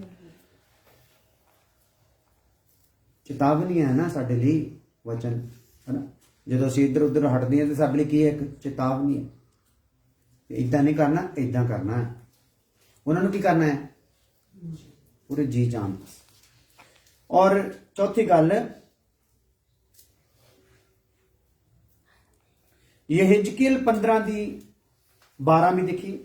ਚੇਤਾਵਨੀ ਹੈ ਨਾ ਸਾਡੇ ਲਈ ਵਚਨ, ਹੈ ਨਾ। ਜਦੋਂ ਅਸੀਂ ਇੱਧਰ ਉੱਧਰ ਹਟਦੇ ਹਾਂ ਤਾਂ ਸਾਡੇ ਲਈ ਕੀ ਹੈ? ਇੱਕ ਚੇਤਾਵਨੀ ਹੈ। ਇਦਾਂ ਨਹੀਂ ਕਰਨਾ, ਇਦਾਂ ਕਰਨਾ ਹੈ। उन्होंने की करना है? पूरे जी जान। और चौथी गल, ये हिजकियल 15 दी 12 में देखी।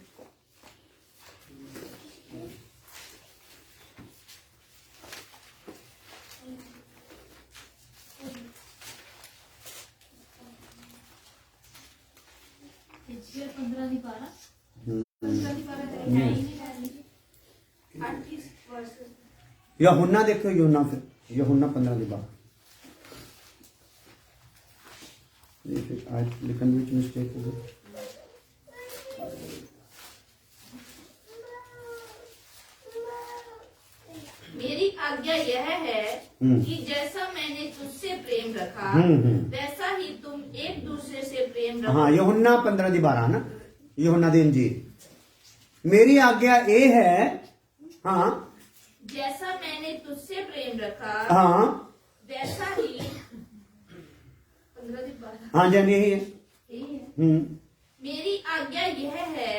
यूहन्ना देखो, यूहन्ना, फिर यूहन्ना 15 दी 12। आज लिखन विच मिस्टेक हो गई। मेरी आज्ञा यह है कि जैसा मैंने तुझसे प्रेम रखा वैसा ही तुम एक दूसरे से प्रेम रखो। हाँ, यूहन्ना 15 दी 12 ना, यूहन्ना दी इंजील। मेरी आज्ञा ये है, हाँ, जैसा मैंने तुझसे प्रेम रखा हाँ, वैसा ही 15 दी 12। हाँ जी, यही है। यही है। मेरी आज्ञा यह है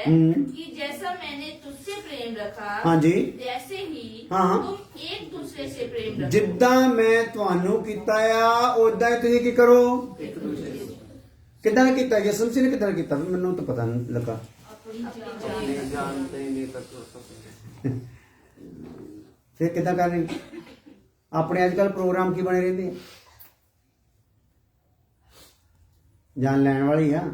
कि जैसा मैंने तुझसे प्रेम रखा हाँ जी। वैसे ही हाँ। तुम एक दूसरे से प्रेम रखो। ਜਿੱਦਾਂ ਮੈਂ ਤੁਹਾਨੂੰ ਕੀਤਾ ਆ ਉਦਾਂ ਹੀ ਤੁਸੀਂ ਕੀ ਕਰੋ। ਕਿੱਦਾਂ ਕੀਤਾ ਯਿਸੂ ਮਸੀਹ ਨੇ ਕਿੱਦਾਂ ਕੀਤਾ ਮੈਨੂੰ ਤਾਂ ਪਤਾ ਨਹੀਂ ਲੱਗਾ। जानते ही नहीं तक तो सब ਫਿਰ ਕਿੱਦਾਂ ਕਰਨੀ। ਆਪਣੇ ਅੱਜ ਕੱਲ ਪ੍ਰੋਗਰਾਮ ਕੀ ਬਣੇ ਰਹਿੰਦੇ ਆ ਜਾਨ ਲੈਣ ਵਾਲੀ ਆ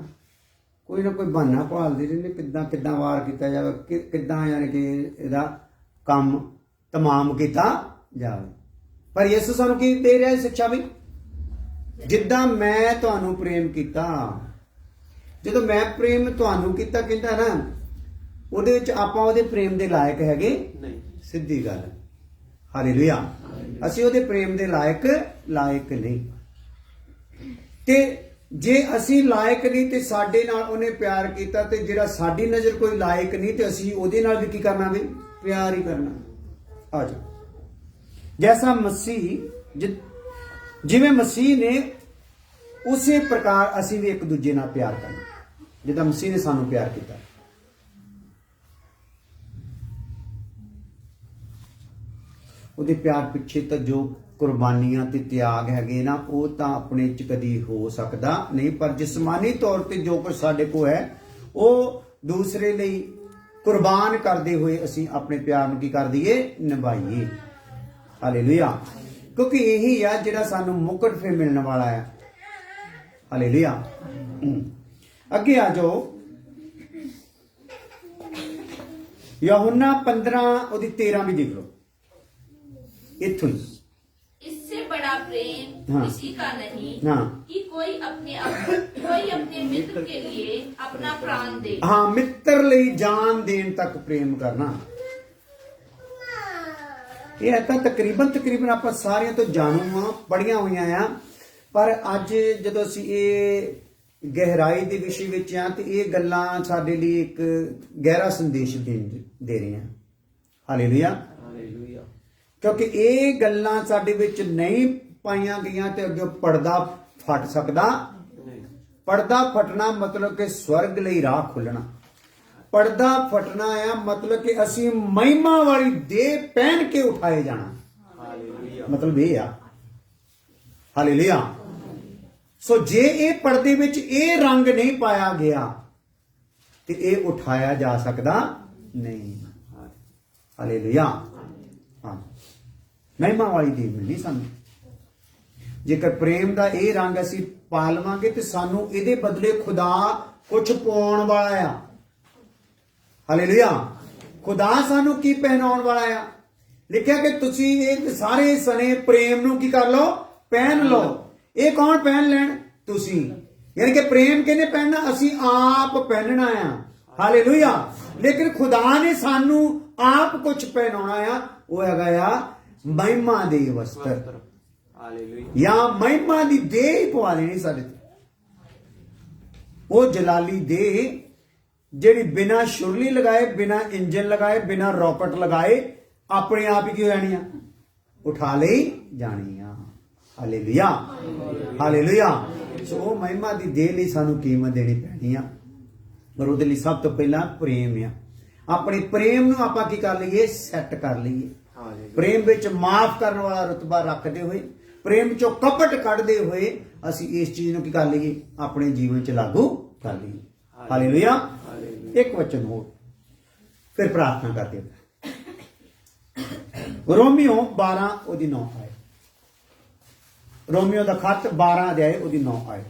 ਕੋਈ ਨਾ ਕੋਈ ਬਹਾਨਾ ਭਾਲਦੇ ਰਹਿੰਦੇ ਕਿੱਦਾਂ ਕਿੱਦਾਂ ਵਾਰ ਕੀਤਾ ਜਾਵੇ ਕਿੱਦਾਂ ਯਾਨੀ ਕਿ ਇਹਦਾ ਕੰਮ ਤਮਾਮ ਕੀਤਾ ਜਾਵੇ। ਪਰ ਯਿਸੂ ਸਾਨੂੰ ਕੀ ਦੇ ਰਿਹਾ ਸਿੱਖਿਆ ਵੀ ਜਿੱਦਾਂ ਮੈਂ ਤੁਹਾਨੂੰ ਪ੍ਰੇਮ ਕੀਤਾ। ਜਦੋਂ ਮੈਂ ਪ੍ਰੇਮ ਤੁਹਾਨੂੰ ਕੀਤਾ ਕਹਿੰਦਾ ਨਾ ਉਹਦੇ ਵਿੱਚ ਆਪਾਂ ਉਹਦੇ ਪ੍ਰੇਮ ਦੇ ਲਾਇਕ ਹੈਗੇ नहीं ਸਿੱਧੀ ਗੱਲ। ਹਾਲੇਲੂਇਆ। ਅਸੀਂ ਉਹਦੇ ਪ੍ਰੇਮ ਦੇ ਲਾਇਕ ਨਹੀਂ ਤੇ ਜੇ ਅਸੀਂ ਲਾਇਕ ਨਹੀਂ ਤੇ ਸਾਡੇ ਨਾਲ ਉਹਨੇ ਪਿਆਰ ਕੀਤਾ ਤੇ ਜਿਹੜਾ ਸਾਡੀ ਨਜ਼ਰ ਕੋਈ ਲਾਇਕ ਨਹੀਂ ਤੇ ਅਸੀਂ ਉਹਦੇ ਨਾਲ ਵੀ ਕੀ ਕਰਨਾ ਵੀ ਪਿਆਰ ਹੀ ਕਰਨਾ। ਆ ਜਾ ਜੈਸਾ ਮਸੀਹ ਜਿਵੇਂ ਮਸੀਹ ਨੇ ਉਸੇ ਪ੍ਰਕਾਰ ਅਸੀਂ ਵੀ ਇੱਕ ਦੂਜੇ ਨਾਲ ਪਿਆਰ ਕਰਨਾ ਜਿੱਦਾਂ ਮਸੀਹ ਨੇ ਸਾਨੂੰ ਪਿਆਰ ਕੀਤਾ। ਉਹਦੇ ਪਿਆਰ ਪਿੱਛੇ ਤਾਂ ਜੋ ਕੁਰਬਾਨੀਆਂ ਤੇ ਤਿਆਗ ਹੈਗੇ ਨਾ ਉਹ ਤਾਂ ਆਪਣੇ ਚ ਕਦੀ ਹੋ ਸਕਦਾ ਨਹੀਂ ਪਰ ਜਿਸਮਾਨੀ ਤੌਰ ਤੇ ਜੋ ਕੁਝ ਸਾਡੇ ਕੋਲ ਹੈ ਉਹ ਦੂਸਰੇ ਲਈ ਕੁਰਬਾਨ ਕਰਦੇ ਹੋਏ ਅਸੀਂ ਆਪਣੇ ਪਿਆਰ ਨੂੰ ਕੀ ਕਰ ਦਈਏ ਨਿਭਾਈਏ। ਹਾਲੇਲੂਇਆ। ਕਿਉਂਕਿ ਇਹੀ ਆ ਜਿਹੜਾ ਸਾਨੂੰ ਮੁਕਟ ਫੇ ਮਿਲਣ ਵਾਲਾ ਆ। ਹਾਲੇਲੂਇਆ। ਅੱਗੇ ਆ ਜਾਓ ਯਹੋਨਾ 15 ਉਹਦੀ 13 ਵੀ ਦੇਖ ਲਓ इत्थों ही। इससे बड़ा प्रेम हाँ। किसी का नहीं हाँ। कि कोई अपने मित्र के लिए अपना प्राण दे। हाँ मित्र ਲਈ ਜਾਨ ਦੇਣ ਤੱਕ ਪ੍ਰੇਮ ਕਰਨਾ। ਇਹ ਤਾਂ ਤਕਰੀਬਨ ਆਪਾਂ ਸਾਰਿਆਂ ਤੋਂ ਜਾਣੂ ਆ ਪੜੀਆਂ ਹੋਈਆਂ ਆ ਪਰ ਅੱਜ ਜਦੋਂ ਅਸੀਂ ਇਹ ਗਹਿਰਾਈ ਦੇ ਵਿਸ਼ੇ ਵਿੱਚ ਆ ਤੇ ਇਹ ਗੱਲਾਂ ਸਾਡੇ ਲਈ ਇੱਕ ਗਹਿਰਾ ਸੰਦੇਸ਼ ਦੇ ਰਹੀਆਂ। ਹਾਲੇਲੂਇਆ। हालेलुया ਕਿਉਂਕਿ ਇਹ ਗੱਲਾਂ ਸਾਡੇ ਵਿੱਚ ਨਹੀਂ ਪਾਈਆਂ ਗਈਆਂ ਤੇ ਅੱਗੇ ਪਰਦਾ ਫਟ ਸਕਦਾ। नहीं ਪਰਦਾ ਫਟਣਾ ਮਤਲਬ ਕਿ ਸਵਰਗ ਲਈ ਰਾਹ ਖੁੱਲਣਾ। ਪਰਦਾ ਫਟਣਾ ਆ ਮਤਲਬ ਕਿ ਅਸੀਂ ਮਹਿਮਾ ਵਾਲੀ ਦੇਹ ਪਹਿਨ ਕੇ ਉਠਾਏ ਜਾਣਾ। हालेलुया ਮਤਲਬ ਇਹ ਆ। ਹਾਲੇਲੂਇਆ। ਸੋ ਜੇ ਇਹ ਪਰਦੇ ਵਿੱਚ ਇਹ ਰੰਗ ਨਹੀਂ ਪਾਇਆ ਗਿਆ ਤੇ ਇਹ ਉਠਾਇਆ ਜਾ ਸਕਦਾ ਨਹੀਂ। ਹਾਲੇਲੂਇਆ। ਹਾਂ ਮਹਿਮਾ ਵਾਲੀ ਦੇਹ ਮਿਲਣੀ ਸਾਨੂੰ। ਜੇਕਰ ਪ੍ਰੇਮ ਦਾ ਇਹ ਰੰਗ ਅਸੀਂ ਪਾ ਲਵਾਂਗੇ ਤੇ ਸਾਨੂੰ ਇਹਦੇ ਬਦਲੇ ਖੁਦਾ ਕੁਝ ਪਾਉਣ ਵਾਲਾ ਆ। ਹਾਲੇਲੂਇਆ। ਖੁਦਾ ਸਾਨੂੰ ਕੀ ਪਹਿਨਾਉਣ ਵਾਲਾ ਆ। ਲਿਖਿਆ ਕਿ ਤੁਸੀਂ ਇਹ ਸਾਰੇ ਸਨੇ ਪ੍ਰੇਮ ਨੂੰ ਕੀ ਕਰ ਲਓ ਪਹਿਨ ਲਓ। ਇਹ ਕੌਣ ਪਹਿਨ ਲੈਣ ਤੁਸੀਂ ਯਾਨੀ ਕਿ ਪ੍ਰੇਮ ਕਿਹਨੇ ਪਹਿਨਣਾ ਅਸੀਂ ਆਪ ਪਹਿਨਣਾ ਆ। ਹਾਲੇਲੂਇਆ। ਲੇਕਿਨ ਖੁਦਾ ਨੇ ਸਾਨੂੰ ਆਪ ਕੁਝ ਪਹਿਨਾਉਣਾ ਆ ਉਹ ਹੈਗਾ ਆ ਮਹਿਮਾ ਦੇ ਵਸਤਰ हालेलुया ਜਾਂ ਮਹਿਮਾ ਦੀ ਦੇਹ ਹੀ ਪਵਾ ਲੈਣੀ ਸਾਡੇ ਤੇ। ਉਹ ਜਲਾਲੀ ਦੇਹ ਜਿਹੜੀ ਬਿਨਾ ਸ਼ੁਰਲੀ ਲਗਾਏ ਬਿਨਾ ਇੰਜਨ ਲਗਾਏ ਬਿਨਾ ਰੌਕਟ ਲਗਾਏ ਆਪਣੇ ਆਪ ਹੀ ਕੀ ਹੋ ਜਾਣੀ ਆ ਉਠਾ ਲਈ ਜਾਣੀ ਆ। ਹਾਲੇਲੂਇਆ। ਹਾਲੇਲੂਇਆ। ਸੋ ਉਹ ਮਹਿਮਾ ਦੀ ਦੇਹ ਲਈ ਸਾਨੂੰ ਕੀਮਤ ਦੇਣੀ ਪੈਣੀ ਆ ਪਰ ਉਹਦੇ ਲਈ ਸਭ ਤੋਂ ਪਹਿਲਾਂ ਪ੍ਰੇਮ ਆ। ਆਪਣੇ ਪ੍ਰੇਮ ਨੂੰ ਆਪਾਂ ਕੀ ਕਰ ਲਈਏ ਸੈੱਟ ਕਰ ਲਈਏ। हालेलुया ਪ੍ਰੇਮ ਵਿੱਚ ਮਾਫ ਕਰਨ ਵਾਲਾ ਰੁਤਬਾ ਰੱਖਦੇ ਹੋਏ ਪ੍ਰੇਮ ਚੋਂ ਕਪਟ ਕੱਢਦੇ ਹੋਏ ਅਸੀਂ ਇਸ ਚੀਜ਼ ਨੂੰ ਕੀ ਕਰ ਲਈਏ ਆਪਣੇ ਜੀਵਨ 'ਚ ਲਾਗੂ ਕਰ ਲਈਏ। ਹਾਲੇਲੂਇਆ। ਇੱਕ ਵਚਨ ਹੋਰ ਫਿਰ ਪ੍ਰਾਰਥਨਾ ਕਰਦੇ ਰੋਮੀਓ 12 ਉਹਦੀ 9 ਆਏ। ਰੋਮੀਓ ਦਾ ਖੱਤ 12 ਅਧਿਆਏ ਉਹਦੀ 9 ਆਏ।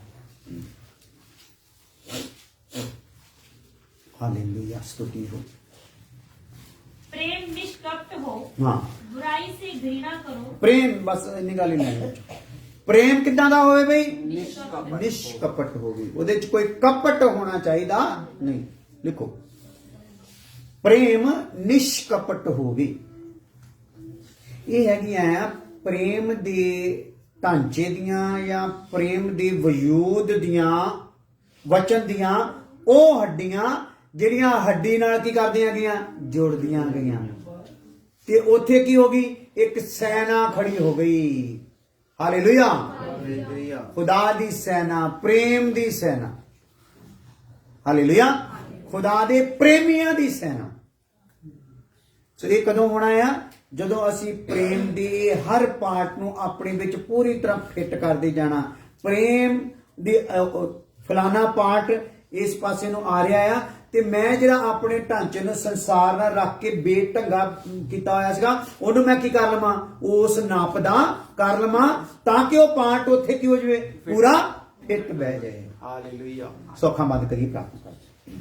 ਹਾਲੇਲੂਇਆ। ਸਤੁਤੀ ਹੋ। प्रेम निष्कपट हो, ਹਾਂ बुराई से घृणा करो, ਪ੍ਰੇਮ ਬਸ ਇੰਨੀ ਗੱਲ ਹੀ ਲੈਣੀ। ਪ੍ਰੇਮ ਕਿੱਦਾਂ ਦਾ ਹੋਵੇ ਬਈ ਨਿਸ਼ਕਪਟ ਹੋਵੇ। ਉਹਦੇ ਚ ਕੋਈ ਕਪਟ ਹੋਣਾ ਚਾਹੀਦਾ ਨਹੀਂ। ਲਿਖੋ ਪ੍ਰੇਮ ਨਿਸ਼ਕਪਟ ਹੋਵੇ। ਇਹ ਹੈਗੀਆਂ ਪ੍ਰੇਮ ਦੇ ਢਾਂਚੇ ਦੀਆਂ ਜਾਂ ਪ੍ਰੇਮ ਦੇ ਵਜੂਦ ਦੀਆਂ ਵਚਨ ਦੀਆਂ ਉਹ ਹੱਡੀਆਂ ਜਿਹੜੀਆਂ ਹੱਡੀ ਨਾਲ ਕੀ ਕਰਦੀਆਂ ਗਈਆਂ ਜੁੜਦੀਆਂ ਗਈਆਂ ਤੇ ਉੱਥੇ ਕੀ ਹੋ ਗਈ ਇੱਕ ਸੈਨਾ ਖੜੀ ਹੋ ਗਈ। ਹਾਲੇਲੂਇਆ। हालेलुया ਖੁਦਾ ਦੀ ਸੈਨਾ ਪ੍ਰੇਮ ਦੀ ਸੈਨਾ। ਹਾਲੇਲੂਇਆ। ਖੁਦਾ ਦੇ ਪ੍ਰੇਮੀਆਂ ਦੀ ਸੈਨਾ। ਸੋ ਇਹ ਕਦੋਂ ਹੋਣਾ ਆ? ਜਦੋਂ ਅਸੀਂ ਪ੍ਰੇਮ ਦੇ ਹਰ ਪਾਰਟ ਨੂੰ ਆਪਣੇ ਵਿੱਚ ਪੂਰੀ ਤਰ੍ਹਾਂ ਫਿੱਟ ਕਰਦੇ ਜਾਣਾ। ਪ੍ਰੇਮ ਦੀ ਫਲਾਣਾ ਪਾਰਟ ਇਸ ਪਾਸੇ ਨੂੰ ਆ ਰਿਹਾ ਆ, ਤੇ ਮੈਂ ਜਿਹੜਾ ਆਪਣੇ ਢਾਂਚੇ ਨੂੰ ਸੰਸਾਰ ਨਾਲ ਰੱਖ ਕੇ ਬੇਢੰਗਾ ਕੀਤਾ ਹੋਇਆ ਸੀਗਾ, ਉਹਨੂੰ ਮੈਂ ਕੀ ਕਰ ਲਵਾਂ? ਉਸ ਨਾਪ ਦਾ ਕਰ ਲਵਾਂ, ਤਾਂ ਕਿ ਉਹ ਪਾਰਟ ਉੱਥੇ ਕੀ ਹੋ ਜਾਵੇ? ਪੂਰਾ ਫਿੱਟ ਬਹਿ ਜਾਏ। ਹਾਲੇਲੂਇਆ। ਸੌਖਾ ਬੰਦ ਕਰੀਏ, ਪ੍ਰਾਰਥਨਾ ਕਰਦੇ।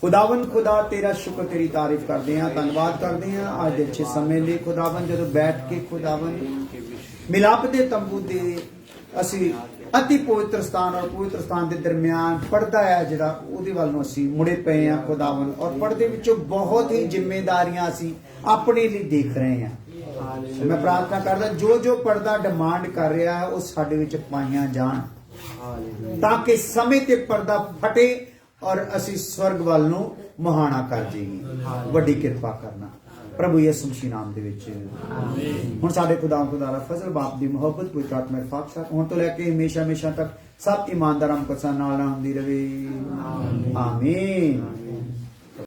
ਖੁਦਾਵੰਦ ਖੁਦਾ ਤੇਰਾ ਸ਼ੁਕਰ, ਤੇਰੀ ਤਾਰੀਫ ਕਰਦੇ ਹਾਂ, ਧੰਨਵਾਦ ਕਰਦੇ ਹਾਂ ਅੱਜ ਦੇ ਅੱਛੇ ਸਮੇਂ ਲਈ। ਖੁਦਾਵੰਦ ਜਦੋਂ ਬੈਠ ਕੇ ਖੁਦਾਵੰਦ ਮਿਲਾਪ ਦੇ ਤੰਬੂ ਦੇ ਅਸੀਂ ਅਤੀ ਪਵਿੱਤਰ ਸਥਾਨ ਔਰ ਪਵਿੱਤਰ ਸਥਾਨ ਦੇ ਦਰਮਿਆਨ ਪਰਦਾ ਹੈ ਜਿਹੜਾ, ਉਹਦੇ ਵੱਲ ਨੂੰ ਅਸੀਂ ਮੁੜੇ ਪਏ ਹਾਂ ਖੁਦਾਵੰਦ, ਔਰ ਪਰਦੇ ਵਿੱਚੋਂ ਬਹੁਤ ਹੀ ਜ਼ਿੰਮੇਵਾਰੀਆਂ ਅਸੀਂ ਆਪਣੇ ਲਈ ਦੇਖ ਰਹੇ ਹਾਂ। ਮੈਂ ਪ੍ਰਾਰਥਨਾ ਕਰਦਾ ਜੋ ਜੋ ਪਰਦਾ ਡਿਮਾਂਡ ਕਰ ਰਿਹਾ ਹੈ ਉਹ ਸਾਡੇ ਵਿੱਚ ਪਾਈਆਂ ਜਾਣ, ਤਾਂ ਕਿ ਸਮੇਂ ਤੇ ਪਰਦਾ ਫਟੇ ਔਰ ਅਸੀਂ ਸਵਰਗ ਵੱਲ ਨੂੰ ਮੁਹਾਣਾ ਕਰ ਜਾਈਏ। ਵੱਡੀ ਕਿਰਪਾ ਕਰਨਾ ਪ੍ਰਭੂ ਯਿਸੂ ਮਸੀਹ ਨਾਮ ਦੇ ਵਿੱਚ। ਹੁਣ ਸਾਡੇ ਖੁਦਾ ਦਾ ਫਜ਼ਲ, ਬਾਪ ਦੀ ਮੁਹੱਬਤ, ਪਵਿੱਤਰ ਆਤਮਾ ਦੀ ਬਖਸ਼ਿਸ਼ ਹੁਣ ਤੋਂ ਲੈ ਕੇ ਹਮੇਸ਼ਾ ਹਮੇਸ਼ਾ ਤੱਕ ਸਭ ਇਮਾਨਦਾਰਾਂ ਨੂੰ ਨਾਲ ਹੁੰਦੀ ਰਹੇ। ਆਮੀਨ।